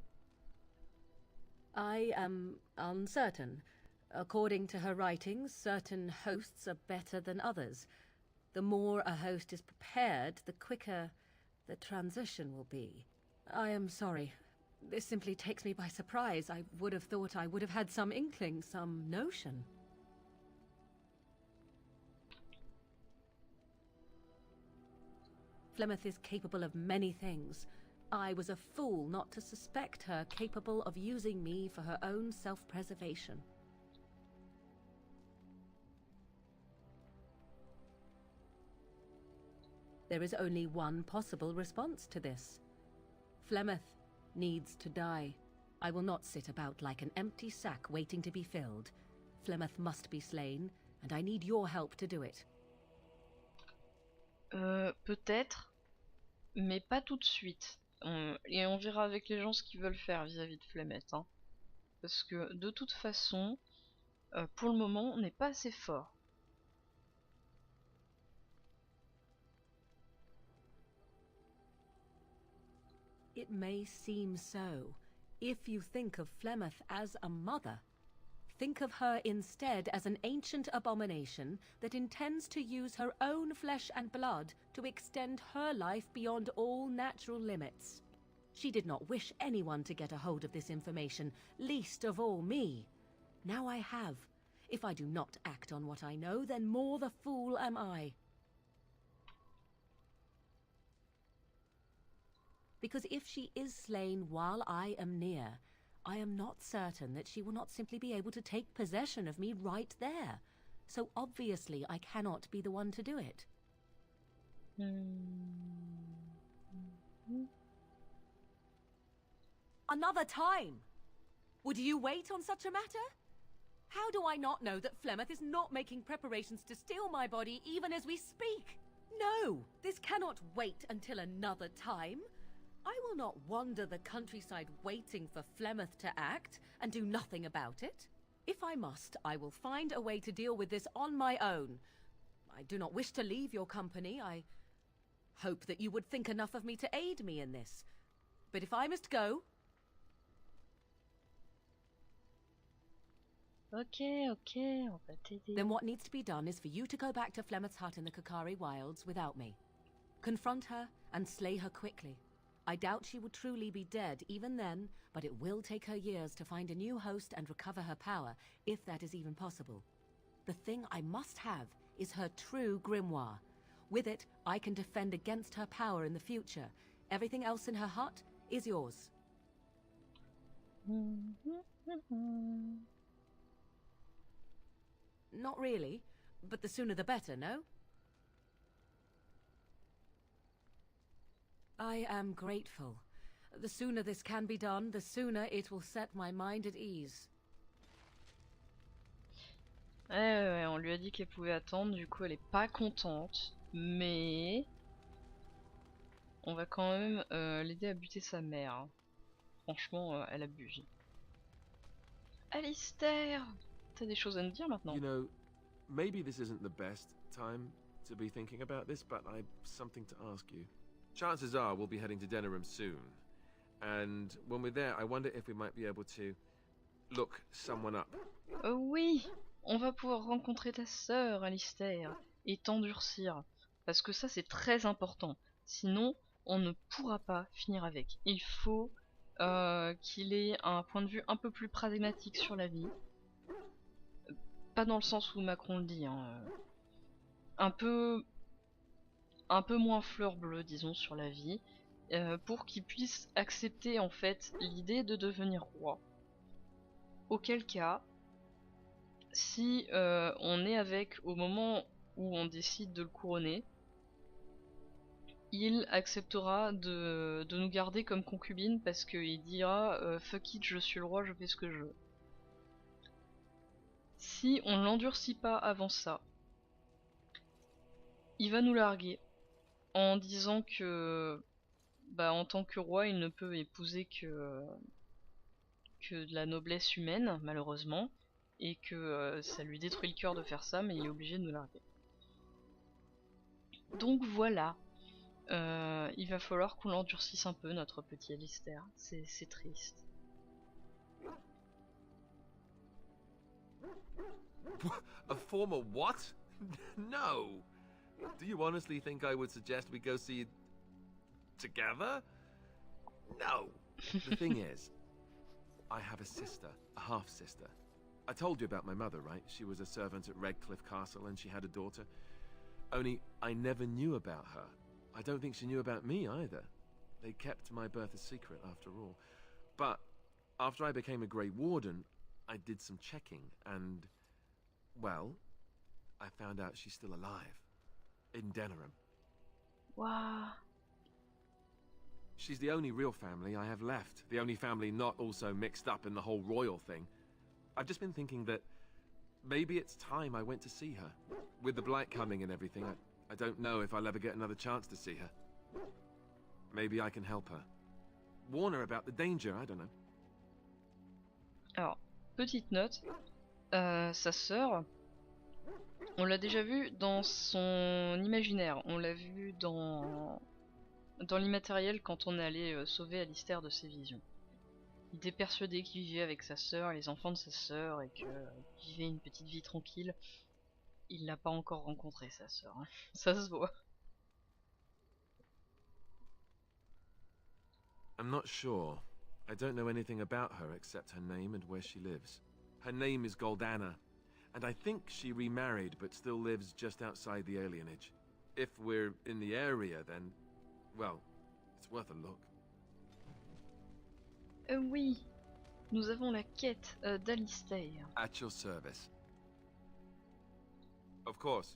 I am uncertain. According to her writings, certain hosts are better than others. The more a host is prepared, the quicker the transition will be. I am sorry. This simply takes me by surprise. I would have thought I would have had some inkling, some notion. Flemeth is capable of many things. I was a fool not to suspect her capable of using me for her own self-preservation. There is only one possible response to this. Flemeth needs to die. I will not sit about like an empty sack waiting to be filled. Flemeth must be slain, and I need your help to do it. Peut-être, mais pas tout de suite. Et on verra avec les gens ce qu'ils veulent faire vis-à-vis de Flemeth. Hein. Parce que de toute façon, pour le moment, on n'est pas assez fort. It may seem so. If you think of Flemeth as a mother, think of her instead as an ancient abomination that intends to use her own flesh and blood to extend her life beyond all natural limits. She did not wish anyone to get a hold of this information, least of all me. Now I have. If I do not act on what I know, then more the fool am I. Because if she is slain while I am near, I am not certain that she will not simply be able to take possession of me right there. So obviously I cannot be the one to do it. Another time! Would you wait on such a matter? How do I not know that Flemeth is not making preparations to steal my body even as we speak? No! This cannot wait until another time. I will not wander the countryside waiting for Flemeth to act and do nothing about it. If I must, I will find a way to deal with this on my own. I do not wish to leave your company. I hope that you would think enough of me to aid me in this. But if I must go... Okay, on va t'aider. Then what needs to be done is for you to go back to Flemeth's hut in the Korcari wilds without me. Confront her and slay her quickly. I doubt she would truly be dead even then, but it will take her years to find a new host and recover her power, if that is even possible. The thing I must have is her true grimoire. With it, I can defend against her power in the future. Everything else in her hut is yours. Not really, but the sooner the better, no? I am grateful. The sooner this can be done, the sooner it will set my mind at ease. Ouais, on lui a dit qu'elle pouvait attendre, du coup elle est pas contente, mais on va quand même l'aider à buter sa mère. Hein. Franchement, elle abuse. Alistair, t'as des choses à nous dire maintenant? You know, maybe this isn't the best time to be thinking about this, but I've something to ask you. Chances are we'll be heading to Denerim soon. And when we're there, I wonder if we might be able to look someone up. Oui, on va pouvoir rencontrer ta sœur, Alistair, et t'endurcir. Parce que ça, c'est très important. Sinon, on ne pourra pas finir avec. Il faut qu'il ait un point de vue un peu plus pragmatique sur la vie. Pas dans le sens où Macron le dit, hein. Un peu moins fleur bleue, disons, sur la vie. Pour qu'il puisse accepter, en fait, l'idée de devenir roi. Auquel cas, si on est avec au moment où on décide de le couronner, il acceptera de nous garder comme concubine parce qu'il dira fuck it, je suis le roi, je fais ce que je veux. Si on l'endurcit pas avant ça, il va nous larguer en disant que en tant que roi il ne peut épouser que de la noblesse humaine malheureusement, et que ça lui détruit le cœur de faire ça, mais il est obligé de nous larguer. Donc voilà. Il va falloir qu'on l'endurcisse un peu, notre petit Alistair. C'est triste. A former what? No! Do you honestly think I would suggest we go see together? No! The thing is, I have a sister, a half-sister. I told you about my mother, right? She was a servant at Redcliffe Castle and she had a daughter. Only, I never knew about her. I don't think she knew about me either. They kept my birth a secret after all. But after I became a Grey Warden, I did some checking and, well, I found out she's still alive. In Denerim. Wow. She's the only real family I have left. The only family not also mixed up in the whole royal thing. I've just been thinking that maybe it's time I went to see her. With the blight coming and everything, I don't know if I'll ever get another chance to see her. Maybe I can help her. Warn her about the danger, I don't know. Alors, petite note, sa sœur, on l'a déjà vue dans son imaginaire, on l'a vue dans l'immatériel quand on est allé sauver Alistair de ses visions. Il était persuadé qu'il vivait avec sa sœur, les enfants de sa sœur, et qu'il vivait une petite vie tranquille. Il l'a pas encore rencontré, sa sœur. Hein. Ça se voit. I'm not sure. I don't know anything about her except her name and where she lives. Her name is Goldana, and I think she remarried but still lives just outside the alienage. If we're in the area, then, well, it's worth a look. Oui, nous avons la quête d'Alistair. At your service. Of course.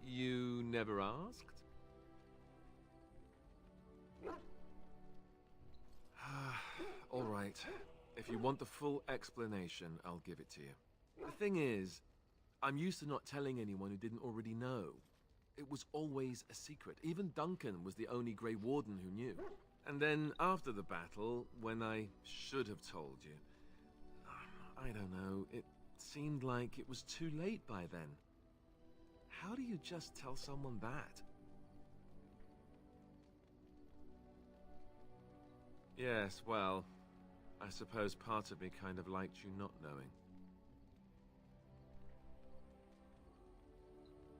You never asked? All right. If you want the full explanation, I'll give it to you. The thing is, I'm used to not telling anyone who didn't already know. It was always a secret. Even Duncan was the only Grey Warden who knew. And then, after the battle, when I should have told you, I don't know, it seemed like it was too late by then. How do you just tell someone that? Yes, well, I suppose part of me kind of liked you not knowing.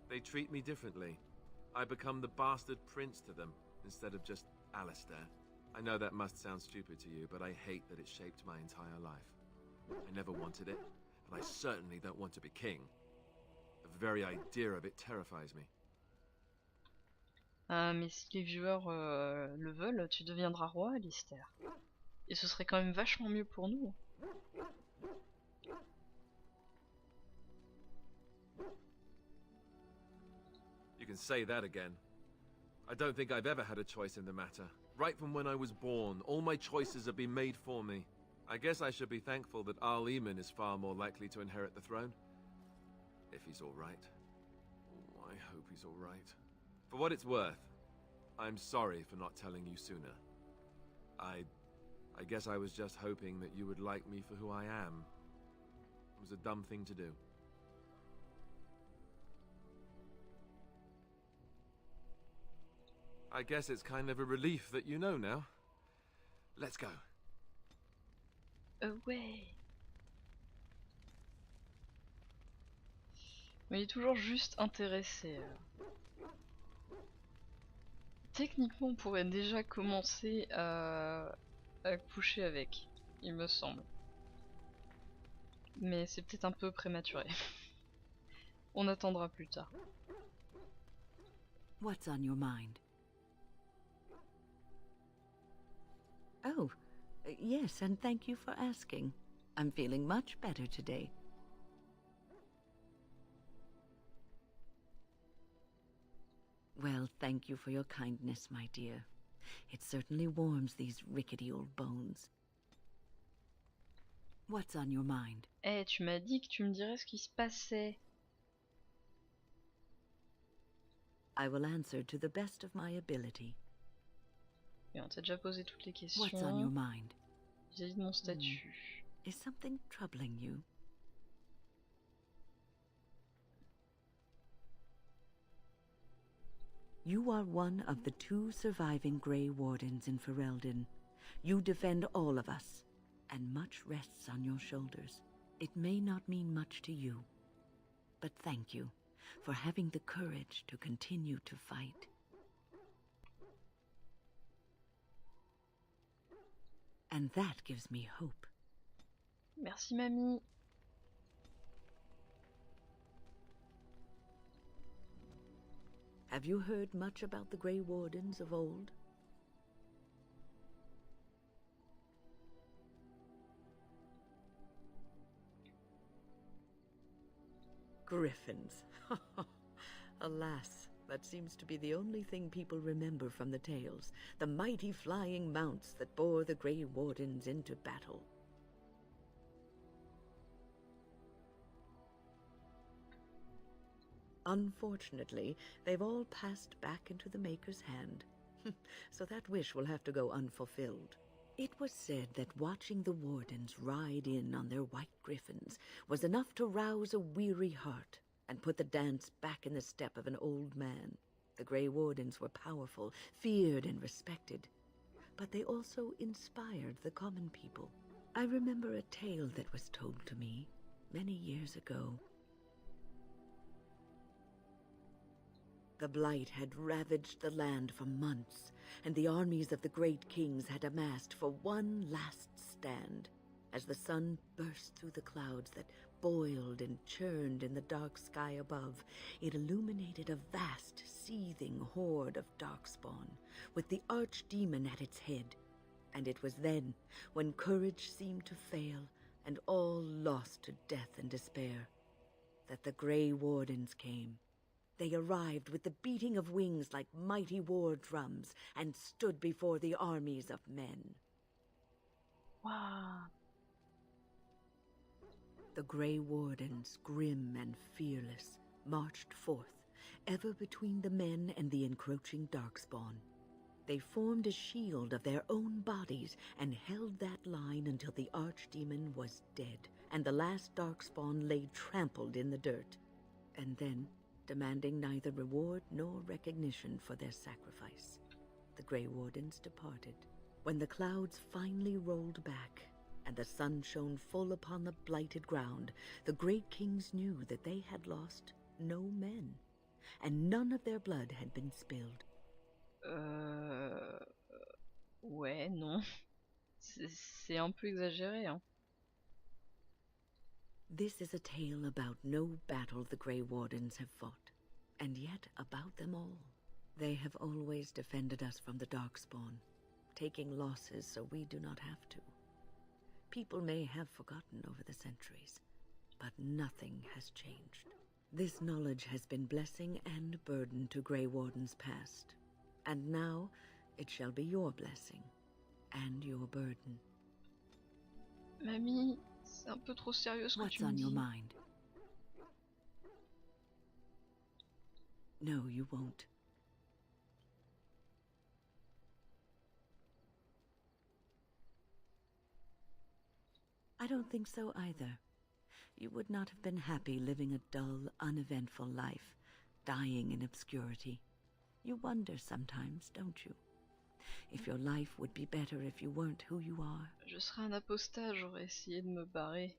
They treat me differently. I become the bastard prince to them, instead of just Alistair. I know that must sound stupid to you, but I hate that it shaped my entire life. I never wanted it, and I certainly don't want to be king. The very idea of it terrifies me. Ah, mais si les viewers le veulent, tu deviendras roi, Alistair. Et ce serait quand même vachement mieux pour nous. You can say that again. I don't think I've ever had a choice in the matter. Right from when I was born, all my choices have been made for me. I guess I should be thankful that Al Eamon is far more likely to inherit the throne. If he's alright. Oh, I hope he's alright. For what it's worth, I'm sorry for not telling you sooner. I guess I was just hoping that you would like me for who I am. It was a dumb thing to do. I guess it's kind of a relief that you know now. Let's go. Ouais. Mais il est toujours juste intéressé. Techniquement, on pourrait déjà commencer à coucher avec, il me semble. Mais c'est peut-être un peu prématuré. On attendra plus tard. What's on your mind? Oh, yes, and thank you for asking. I'm feeling much better today. Well, thank you for your kindness, my dear. It certainly warms these rickety old bones. What's on your mind? Eh, tu m'as dit que tu me dirais ce qui se passait. I will answer to the best of my ability. Et on t'a déjà posé toutes les questions. What's on your mind? Vis-à-vis de mon statut. Is something troubling you? You are one of the 2 surviving Grey Wardens in Ferelden. You defend all of us, and much rests on your shoulders. It may not mean much to you, but thank you for having the courage to continue to fight. And that gives me hope. Merci, mamie. Have you heard much about the Grey Wardens of old? Griffins. Alas, that seems to be the only thing people remember from the tales. The mighty flying mounts that bore the Grey Wardens into battle. Unfortunately, they've all passed back into the Maker's hand. So that wish will have to go unfulfilled. It was said that watching the Wardens ride in on their white griffins was enough to rouse a weary heart and put the dance back in the step of an old man. The Grey Wardens were powerful, feared and respected, but they also inspired the common people. I remember a tale that was told to me many years ago. The blight had ravaged the land for months, and the armies of the great kings had amassed for one last stand. As the sun burst through the clouds that boiled and churned in the dark sky above, it illuminated a vast, seething horde of darkspawn, with the archdemon at its head. And it was then, when courage seemed to fail, and all lost to death and despair, that the Grey Wardens came. They arrived with the beating of wings like mighty war drums and stood before the armies of men. Wow. The Grey Wardens, grim and fearless, marched forth, ever between the men and the encroaching darkspawn. They formed a shield of their own bodies and held that line until the archdemon was dead and the last darkspawn lay trampled in the dirt. And then, demanding neither reward nor recognition for their sacrifice, the Grey Wardens departed. When the clouds finally rolled back and the sun shone full upon the blighted ground, the great kings knew that they had lost no men, and none of their blood had been spilled. Ouais, non. C'est un peu exagéré, hein. This is a tale about no battle the Grey Wardens have fought, and yet about them all. They have always defended us from the Darkspawn, taking losses so we do not have to. People may have forgotten over the centuries, but nothing has changed. This knowledge has been blessing and burden to Grey Wardens past, and now it shall be your blessing and your burden. Mamie, c'est un peu trop sérieux ce que What's tu me on your dis. mind? No, you won't. I don't think so either. You would not have been happy living a dull, uneventful life, dying in obscurity. You wonder sometimes, don't you? If your life would be better if you weren't who you are. Je serais un apostat, j'aurais essayé de me barrer.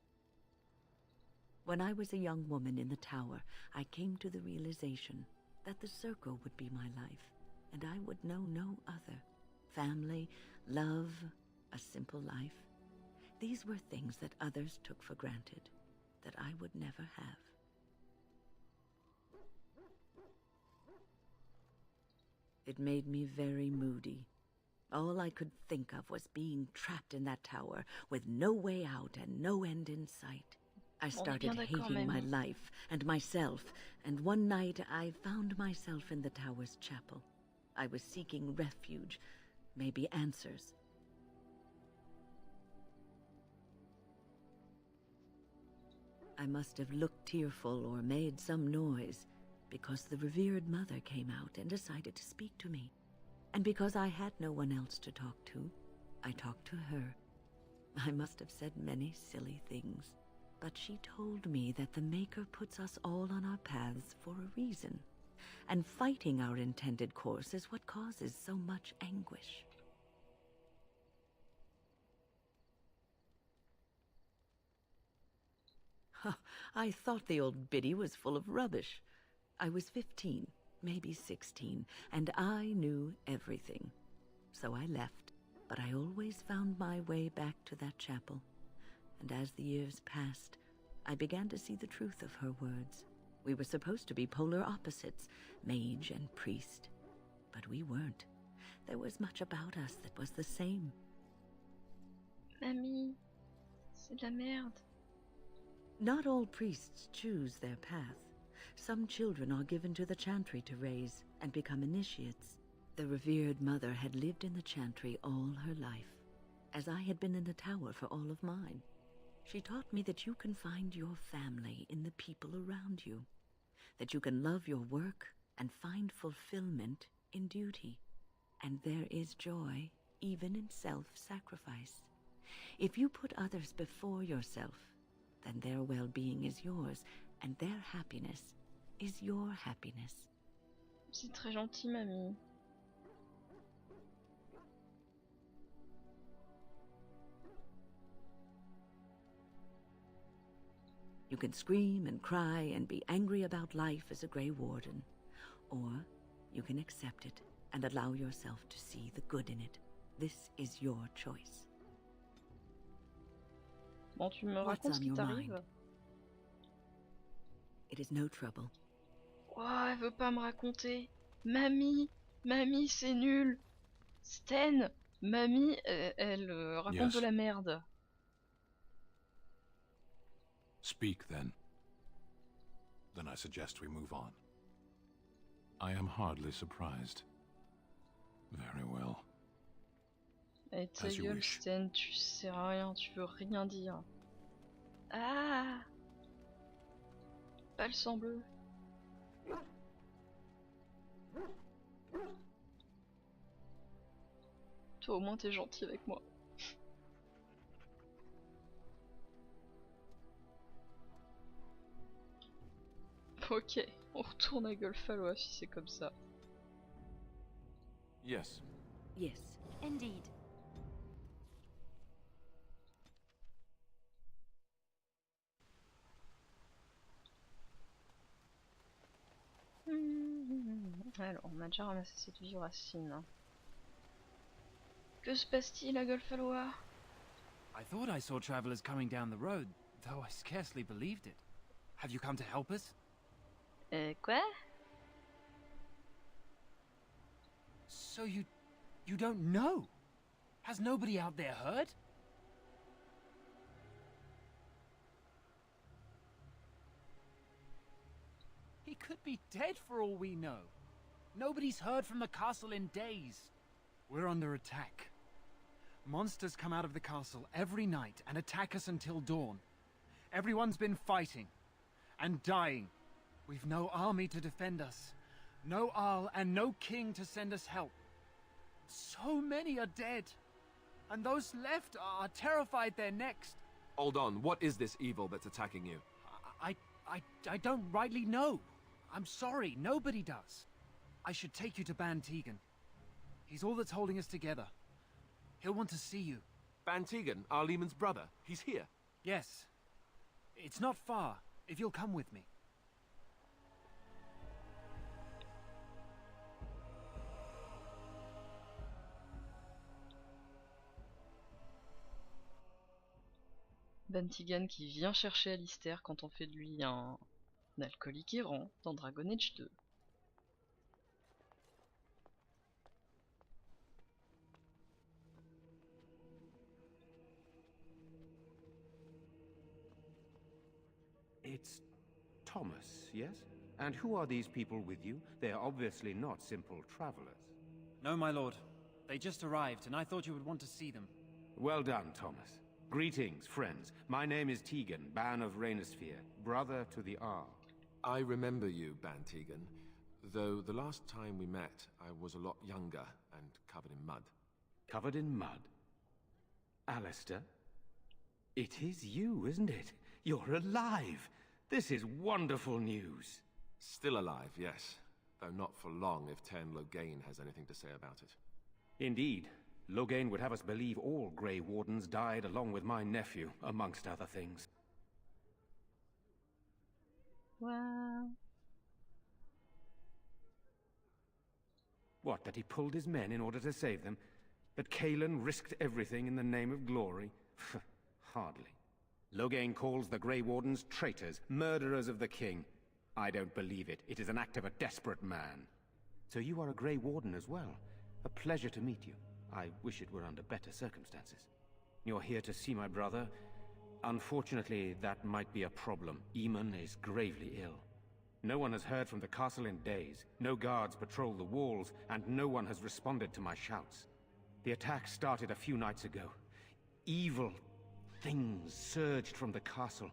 When I was a young woman in the tower, I came to the realization that the circle would be my life, and I would know no other. Family, love, a simple life. These were things that others took for granted, that I would never have. It made me very moody. All I could think of was being trapped in that tower with no way out and no end in sight. I started hating my life and myself, and one night I found myself in the tower's chapel. I was seeking refuge, maybe answers. I must have looked tearful or made some noise, because the revered mother came out and decided to speak to me. And because I had no one else to talk to, I talked to her. I must have said many silly things, but she told me that the Maker puts us all on our paths for a reason, and fighting our intended course is what causes so much anguish. I thought the old biddy was full of rubbish. I was 15, maybe 16, and I knew everything. So I left, but I always found my way back to that chapel. And as the years passed, I began to see the truth of her words. We were supposed to be polar opposites, mage and priest. But we weren't. There was much about us that was the same. Mamie, c'est de la merde. Not all priests choose their path. Some children are given to the chantry to raise and become initiates. The revered mother had lived in the chantry all her life, as I had been in the tower for all of mine. She taught me that you can find your family in the people around you, that you can love your work and find fulfillment in duty. And there is joy even in self-sacrifice. If you put others before yourself, then their well-being is yours, and their happiness is your happiness. C'est très gentil, mamie. You can scream and cry and be angry about life as a Grey Warden, or you can accept it and allow yourself to see the good in it. This is your choice. Bon, tu me What's racontes ce on qui your t'arrive? mind? It is no trouble. Oh, elle veut pas me raconter. Mamie, mamie, c'est nul. Sten, mamie, elle raconte de la merde. Speak, then. Then I suggest we move on. I am hardly surprised. Very well. Et ta As you gueule, wish. Sten, tu sais rien, tu veux rien dire. Ah! Pas le sang bleu. Toi au moins t'es gentil avec moi. Ok, on retourne à Golfalois si c'est comme ça. Yes. Yes. Indeed. Alors, on a déjà ramassé cette vie racine. Que se passe-t-il à Golfalois? I thought I saw travelers coming down the road. though I scarcely believed it. Have you come to help us? Quoi? So you don't know? Has nobody out there heard? He could be dead for all we know. Nobody's heard from the castle in days. We're under attack. Monsters come out of the castle every night and attack us until dawn. Everyone's been fighting and dying. We've no army to defend us, no Arl and no king to send us help. So many are dead, and those left are terrified they're next. Hold on, what is this evil that's attacking you? I don't rightly know. I'm sorry, nobody does. I should take you to Ban Tegan. He's all that's holding us together. He'll want to see you. Ban Tegan, Arlemon's brother. He's here. Yes. It's not far, if you'll come with me. Ban Tegan qui vient chercher Alistair quand on fait de lui un alcoolique errant dans Dragon Age 2. It's Thomas, yes? And who are these people with you? They are obviously not simple travelers. No, my lord. They just arrived, and I thought you would want to see them. Well done, Thomas. Greetings, friends. My name is Tegan, Ban of Rainersphere, brother to the Arl. I remember you, Ban Tegan, though the last time we met, I was a lot younger and covered in mud. Covered in mud? Alistair? It is you, isn't it? You're alive! This is wonderful news. Still alive, yes. Though not for long if Tern Loghain has anything to say about it. Indeed. Loghain would have us believe all Grey Wardens died along with my nephew, amongst other things. Wow. What, that he pulled his men in order to save them? That Cailan risked everything in the name of glory? Hardly. Loghain calls the Grey Wardens traitors, murderers of the king. I don't believe it. It is an act of a desperate man. So you are a Grey Warden as well. A pleasure to meet you. I wish it were under better circumstances. You're here to see my brother. Unfortunately, that might be a problem. Eamon is gravely ill. No one has heard from the castle in days. No guards patrol the walls, and no one has responded to my shouts. The attack started a few nights ago. Evil things surged from the castle.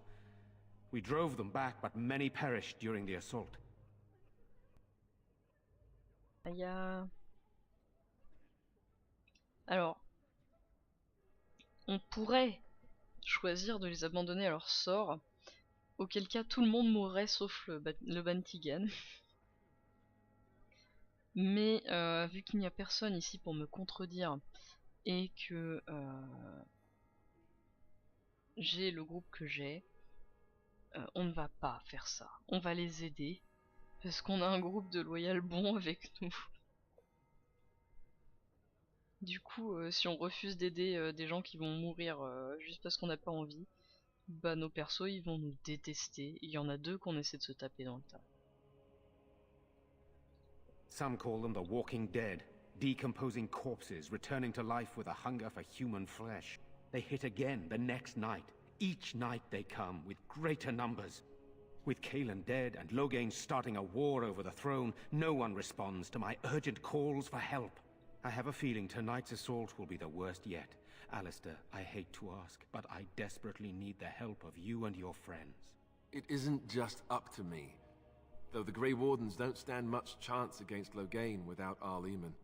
We drove them back, but many perished during the assault. Alors, on pourrait choisir de les abandonner à leur sort, auquel cas tout le monde mourrait sauf le Ban Tegan. Mais vu qu'il n'y a personne ici pour me contredire et que j'ai le groupe que j'ai, on ne va pas faire ça. On va les aider parce qu'on a un groupe de loyal bons avec nous. Du coup, si on refuse d'aider des gens qui vont mourir juste parce qu'on n'a pas envie, bah nos persos ils vont nous détester. Il y en a deux qu'on essaie de se taper dans le tas. Some call them the walking dead, decomposing corpses, returning to life with a hunger for human flesh. They hit again the next night. Each night they come, with greater numbers. With Cailan dead and Loghain starting a war over the throne, no one responds to my urgent calls for help. I have a feeling tonight's assault will be the worst yet. Alistair, I hate to ask, but I desperately need the help of you and your friends. It isn't just up to me. Though the Grey Wardens don't stand much chance against Loghain without Arleman.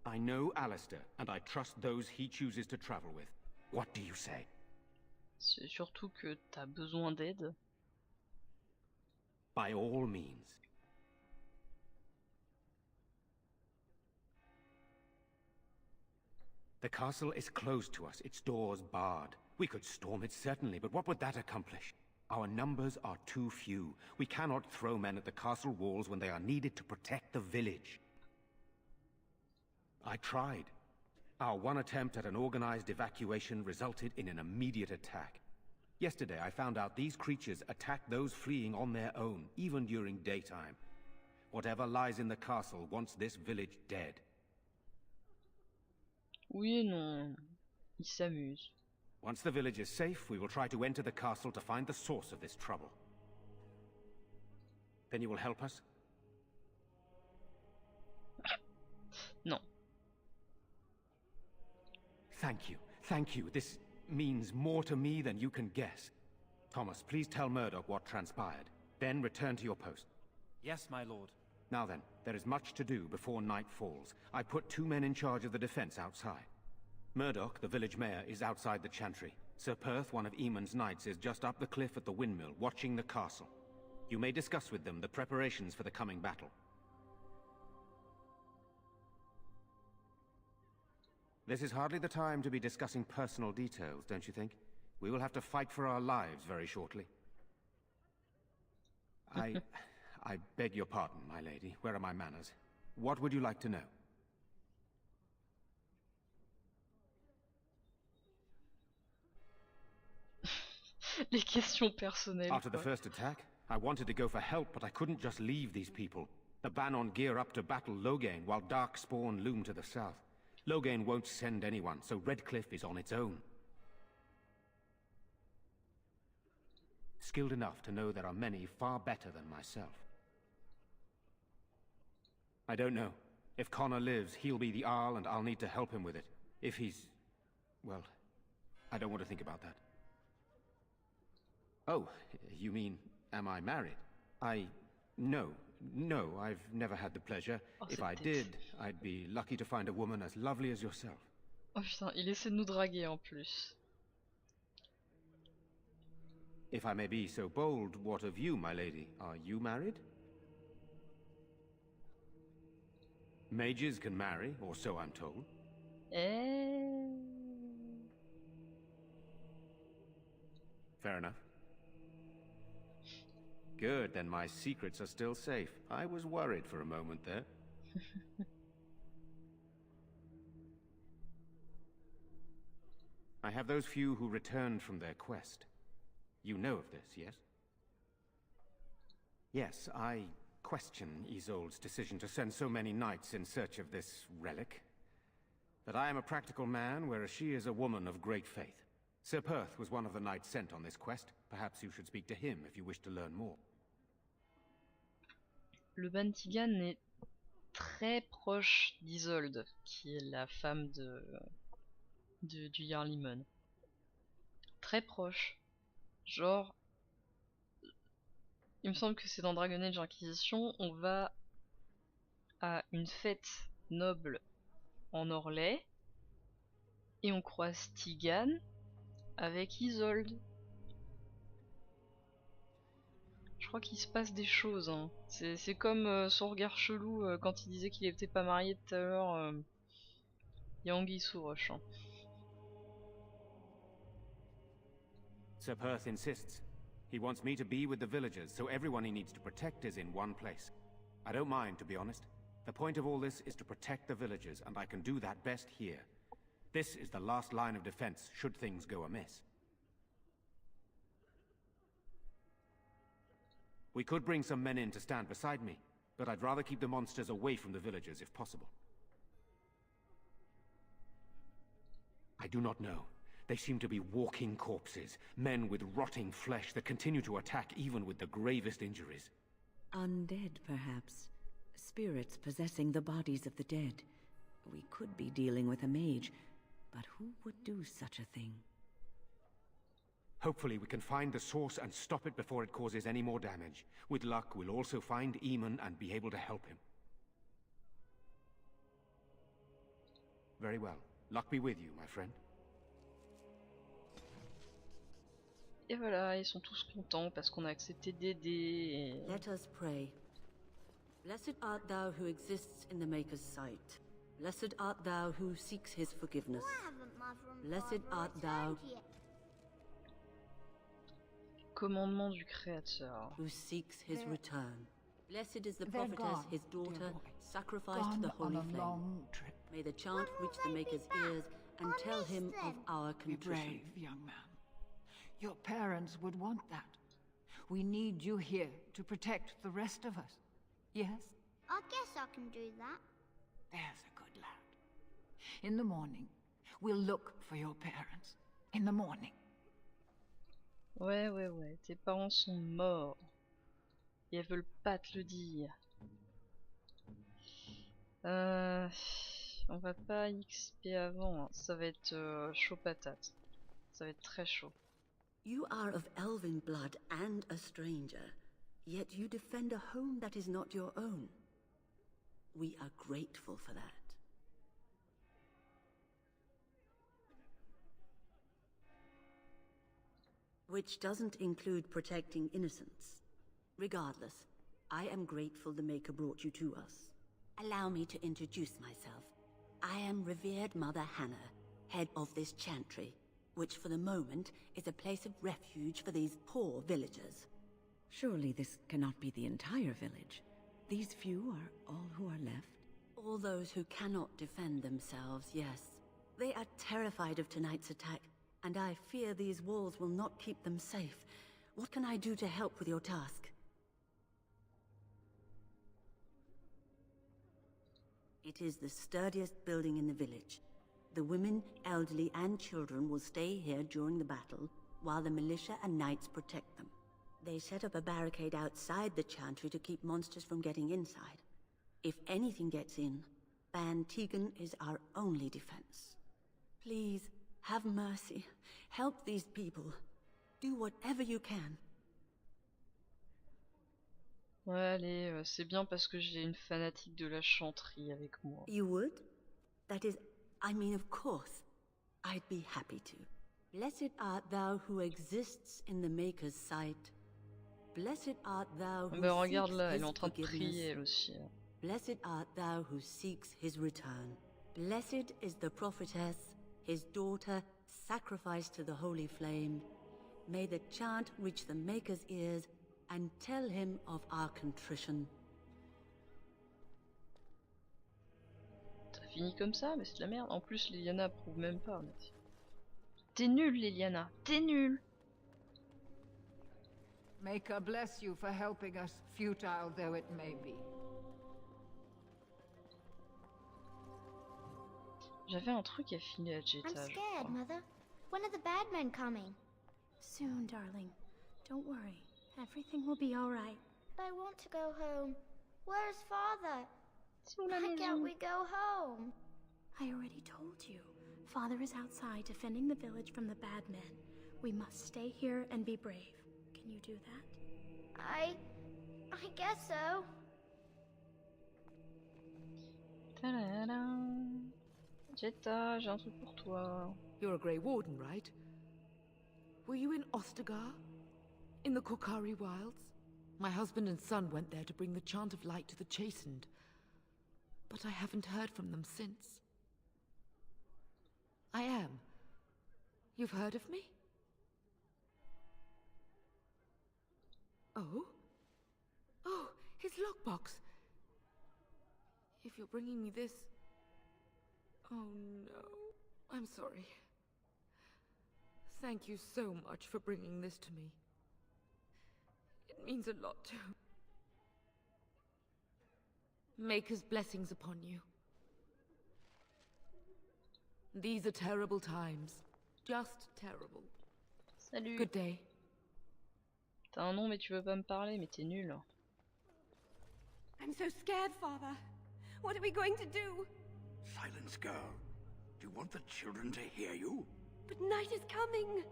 I know Alistair, and I trust those he chooses to travel with. What do you say? C'est surtout que t'as besoin d'aide. By all means. The castle is closed to us, its doors barred. We could storm it certainly, but what would that accomplish? Our numbers are too few. We cannot throw men at the castle walls when they are needed to protect the village. I tried. Our one attempt at an organized evacuation resulted in an immediate attack. Yesterday, I found out these creatures attack those fleeing on their own, even during daytime. Whatever lies in the castle wants this village dead. Oui et non. Il s'amuse. Once the village is safe, we will try to enter the castle to find the source of this trouble. Then you will help us? Non. Thank you. Thank you. This means more to me than you can guess. Thomas, please tell Murdoch what transpired. Then return to your post. Yes, my lord. Now then, there is much to do before night falls. I put 2 men in charge of the defense outside. Murdoch, the village mayor, is outside the chantry. Sir Perth, one of Eamon's knights, is just up the cliff at the windmill, watching the castle. You may discuss with them the preparations for the coming battle. This is hardly the time to be discussing personal details, don't you think? We will have to fight for our lives very shortly. I beg your pardon, my lady. Where are my manners? What would you like to know? Les questions personnelles. After the first attack, I wanted to go for help, but I couldn't just leave these people. The Bannon gear up to battle Loghain, while Darkspawn loom to the south. Loghain won't send anyone, so Redcliffe is on its own. Skilled enough to know there are many far better than myself. I don't know. If Connor lives, he'll be the Arl and I'll need to help him with it. If he's... well, I don't want to think about that. Oh, you mean, am I married? No, I've never had the pleasure. Oh, if I did, I'd be lucky to find a woman as lovely as yourself. Oh putain, il essaie de nous draguer en plus. If I may be so bold, what of you, my lady? Are you married? Mages can marry, or so I'm told. Fair enough. Good, then my secrets are still safe. I was worried for a moment there. I have those few who returned from their quest. You know of this, yes? Yes, I question Isolde's decision to send so many knights in search of this relic. But I am a practical man, whereas she is a woman of great faith. Sir Perth was one of the knights sent on this quest. Perhaps you should speak to him if you wish to learn more. Le Bantigan est très proche d'Isolde, qui est la femme du Jarlimon. Très proche. Genre, il me semble que c'est dans Dragon Age Inquisition, on va à une fête noble en Orlais et on croise Tigan avec Isolde. Je crois qu'il se passe des choses. Hein. C'est comme son regard chelou quand il disait qu'il était pas marié tout à l'heure. Il y a anguille sous roche. Hein. Sir Perth insists. He wants me to be with the villagers, so everyone he needs to protect is in one place. I don't mind, to be honest. The point of all this is to protect the villagers, and I can do that best here. This is the last line of defense, should things go amiss. We could bring some men in to stand beside me, but I'd rather keep the monsters away from the villagers if possible. I do not know. They seem to be walking corpses, men with rotting flesh that continue to attack even with the gravest injuries. Undead, perhaps. Spirits possessing the bodies of the dead. We could be dealing with a mage, but who would do such a thing? Hopefully we can find the source and stop it before it causes any more damage. With luck, we'll also find Eamon and be able to help him. Very well. Luck be with you, my friend. Et voilà, ils sont tous contents parce qu'on a accepté d'aider. Et... Let us pray. Blessed art thou who exists in the Maker's sight. Blessed art thou who seeks his forgiveness. Blessed art thou commandement du Créateur. Who seeks his return. Blessed is the prophetess, his daughter, sacrificed to the holy flame. On a long trip. May the chant reach the Maker's ears and tell him of our Be contrition. brave, young man. Your parents would want that. We need you here to protect the rest of us. Yes? I guess I can do that. There's a good lad. In the morning, we'll look for your parents. In the morning. Ouais, tes parents sont morts. Et elles veulent pas te le dire. On va pas XP avant, hein. Ça va être chaud patate. Ça va être très chaud. You are of elven blood and a stranger, yet you defend a home that is not your own. We are grateful for that. Which doesn't include protecting innocents. Regardless, I am grateful the Maker brought you to us. Allow me to introduce myself. I am revered Mother Hannah, head of this chantry, which for the moment is a place of refuge for these poor villagers. Surely this cannot be the entire village. These few are all who are left? All those who cannot defend themselves, yes. They are terrified of tonight's attack, and I fear these walls will not keep them safe. What can I do to help with your task? It is the sturdiest building in the village. The women, elderly, and children will stay here during the battle, while the militia and knights protect them. They set up a barricade outside the chantry to keep monsters from getting inside. If anything gets in, Ban Tegan is our only defense. Please, have mercy. Help these people. Do whatever you can. Ouais, allez, c'est bien parce que j'ai une fanatique de la chanterie avec moi. You would? That is, I mean, of course. I'd be happy to. Blessed art thou who exists in the Maker's sight. Blessed art thou who Ben regarde là, seeks elle est en his train de forgiveness. prier elle aussi. Blessed art thou who seeks his return. Blessed is the prophetess, his daughter, sacrificed to the holy flame. May the chant reach the Maker's ears and tell him of our contrition. T'as fini comme ça? Mais c'est de la merde. En plus, Liliana approuve même pas. Mais... T'es nulle, Liliana. T'es nulle. Maker bless you for helping us, futile though it may be. J'avais un truc à filer à Jetta, I'm je scared, crois. Mother. When are the bad men coming? Soon, darling. Don't worry. Everything will be all right. But I want to go home. Where's Father? Sur la Why maison. can't we go home? I already told you. Father is outside defending the village from the bad men. We must stay here and be brave. Can you do that? I guess so. Ta-da-da. Jetta, j'ai un truc pour toi. You're a Grey Warden, right? Were you in Ostagar? In the Korkari Wilds? My husband and son went there to bring the chant of light to the chastened. But I haven't heard from them since. I am. You've heard of me? Oh? Oh, his lockbox. If you're bringing me this... Oh no, I'm sorry. Thank you so much for bringing this to me. It means a lot to... Maker's blessings upon you. These are terrible times. Just terrible. Salut. Good day. T'as un nom mais tu veux pas me parler, mais t'es nul. I'm so scared, Father. What are we going to do? Silence, girl. Do you want the children to hear you? But night is coming.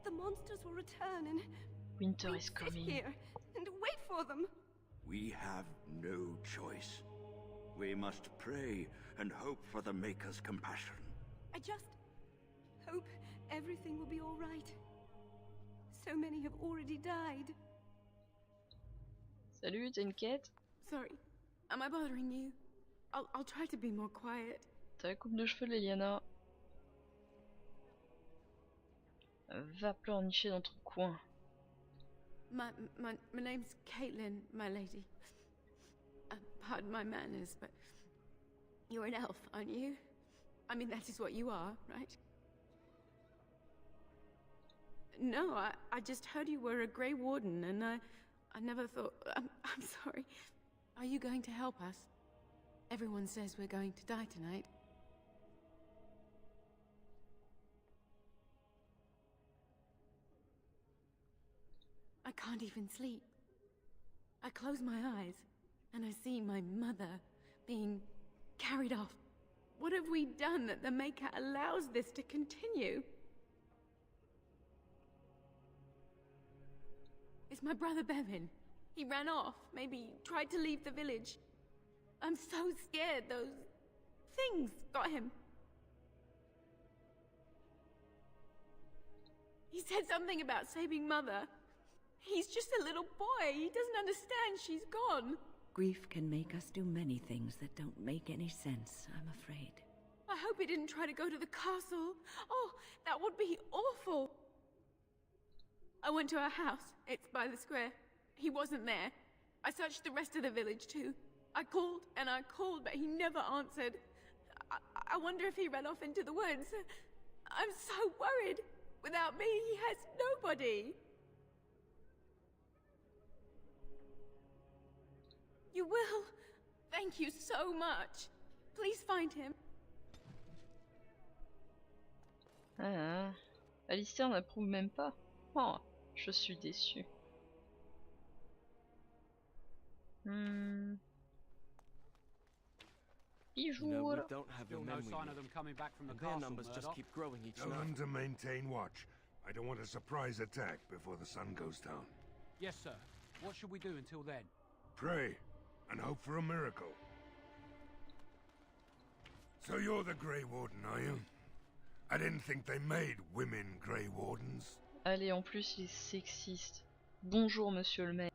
The monsters will return and Winter we is sit coming. here and wait for them. We have no choice. We must pray and hope for the Maker's compassion. I just hope everything will be all right. So many have already died. Salut, t'as une quête? Sorry, am I bothering you? I'll try to be more quiet. T'as la coupe de cheveux, Liliana. Va pleurnicher dans ton coin. My name's Caitlin, my lady. Pardon my manners, but You're an elf, aren't you? I mean, that is what you are, right? No, I just heard you were a Grey Warden, and I never thought... I'm sorry. Are you going to help us? Everyone says we're going to die tonight. I can't even sleep. I close my eyes, and I see my mother being carried off. What have we done that the Maker allows this to continue? It's my brother Bevan. He ran off, maybe tried to leave the village. I'm so scared those things got him. He said something about saving Mother. He's just a little boy. He doesn't understand she's gone. Grief can make us do many things that don't make any sense, I'm afraid. I hope he didn't try to go to the castle. Oh, that would be awful. I went to our house. It's by the square. He wasn't there. I searched the rest of the village too. I called and I called, but he never answered. I wonder if he ran off into the woods. I'm so worried. Without me, he has nobody. You will. Thank you so much. Please find him. Ah, Alistair n'approuve même pas. Oh, je suis déçue. We don't have your no men sign we of them coming back from the and their castle, numbers just Murdoch. keep growing each Tell night. them to maintain watch. I don't want a surprise attack before the sun goes down. Yes, sir. What should we do until then? Pray and hope for a miracle. So you're the Grey Warden, are you? I didn't think they made women Grey Wardens. Allez, en plus, il est sexiste. Bonjour, monsieur le maire.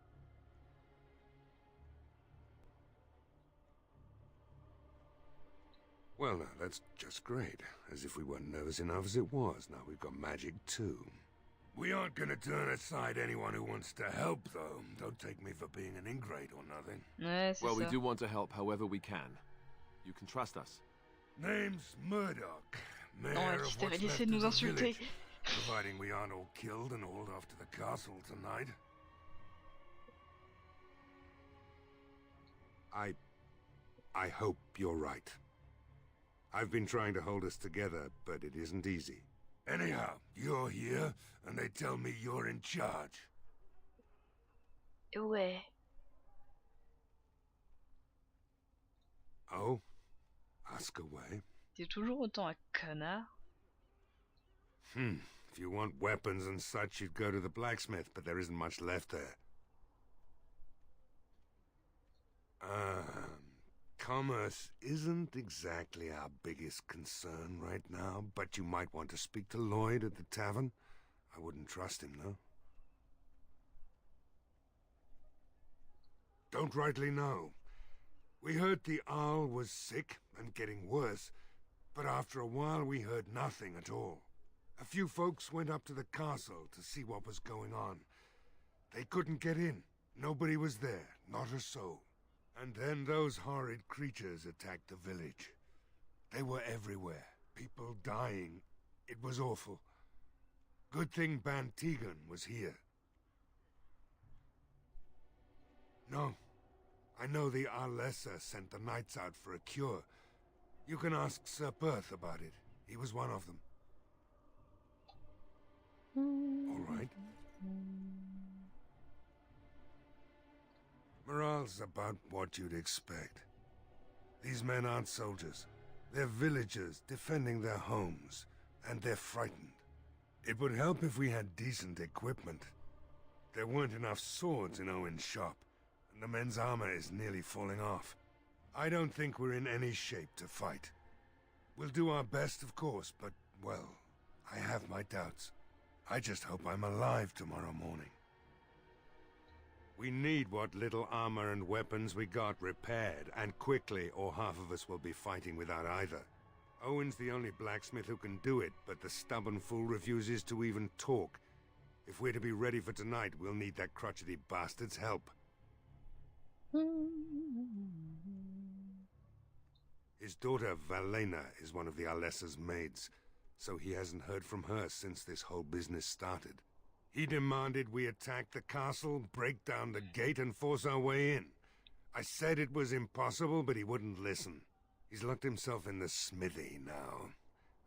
Well, now, that's just great. As if we weren't nervous enough as it was. Now we've got magic, too. We aren't gonna turn aside anyone who wants to help, though. Don't take me for being an ingrate or nothing. Ouais, c'est Well, we ça. do want to help however we can. You can trust us. Name's Murdoch. Mayor Non, of Alistair, what's il left essaie de of nous the insulter. village, providing we aren't all killed and hauled off to the castle tonight. I hope you're right. I've been trying to hold us together, but it isn't easy. Anyhow, you're here, and they tell me you're in charge. Ouais. Oh? Ask away. T'es toujours autant un connard. If you want weapons and such, you'd go to the blacksmith, but there isn't much left there. Commerce isn't exactly our biggest concern right now, but you might want to speak to Lloyd at the tavern. I wouldn't trust him, though. Don't rightly know. We heard the Arl was sick and getting worse, but after a while we heard nothing at all. A few folks went up to the castle to see what was going on. They couldn't get in. Nobody was there, not a soul. And then those horrid creatures attacked the village. They were everywhere, people dying. It was awful. Good thing Ban Tegan was here. No, I know the Arlessa sent the knights out for a cure. You can ask Sir Perth about it. He was one of them. All right. Morale's about what you'd expect. These men aren't soldiers. They're villagers defending their homes, and they're frightened. It would help if we had decent equipment. There weren't enough swords in Owen's shop, and the men's armor is nearly falling off. I don't think we're in any shape to fight. We'll do our best, of course, but, well, I have my doubts. I just hope I'm alive tomorrow morning. We need what little armor and weapons we got repaired, and quickly, or half of us will be fighting without either. Owen's the only blacksmith who can do it, but the stubborn fool refuses to even talk. If we're to be ready for tonight, we'll need that crotchety bastard's help. His daughter, Valena, is one of the Alessa's maids, so he hasn't heard from her since this whole business started. He demanded we attack the castle, break down the gate, and force our way in. I said it was impossible, but he wouldn't listen. He's locked himself in the smithy now.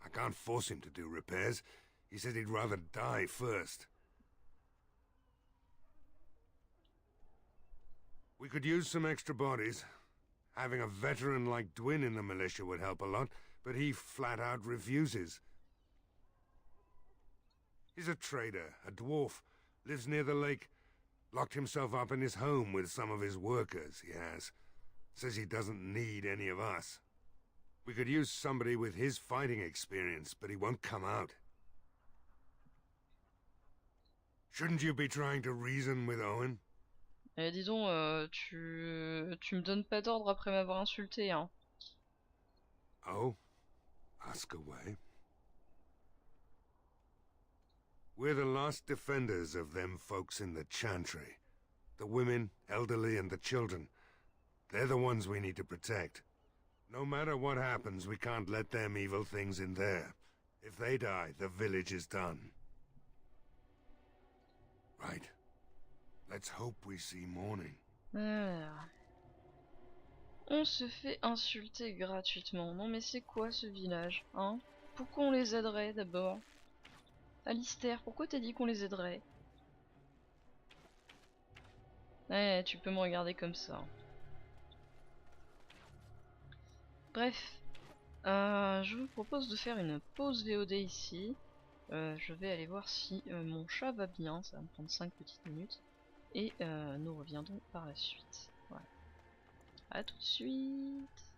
I can't force him to do repairs. He said he'd rather die first. We could use some extra bodies. Having a veteran like Dwin in the militia would help a lot, but he flat out refuses. He's a trader, a dwarf, lives near the lake, locked himself up in his home with some of his workers, he has. Says he doesn't need any of us. We could use somebody with his fighting experience, but he won't come out. Shouldn't you be trying to reason with Owen? Eh dis donc, tu me donnes pas d'ordre après m'avoir insulté, hein. Oh? Ask away. We're the last defenders of them folks in the chantry. The women, elderly, and the children. They're the ones we need to protect. No matter what happens, we can't let them evil things in there. If they die, the village is done. Right. Let's hope we see morning. Alors. On se fait insulter gratuitement. Non mais c'est quoi ce village, hein? Pourquoi on les aiderait d'abord? Alistair, pourquoi t'as dit qu'on les aiderait? Ouais, tu peux me regarder comme ça. Bref, je vous propose de faire une pause VOD ici. Je vais aller voir si mon chat va bien, ça va me prendre 5 petites minutes. Et nous reviendrons par la suite. Voilà. A tout de suite.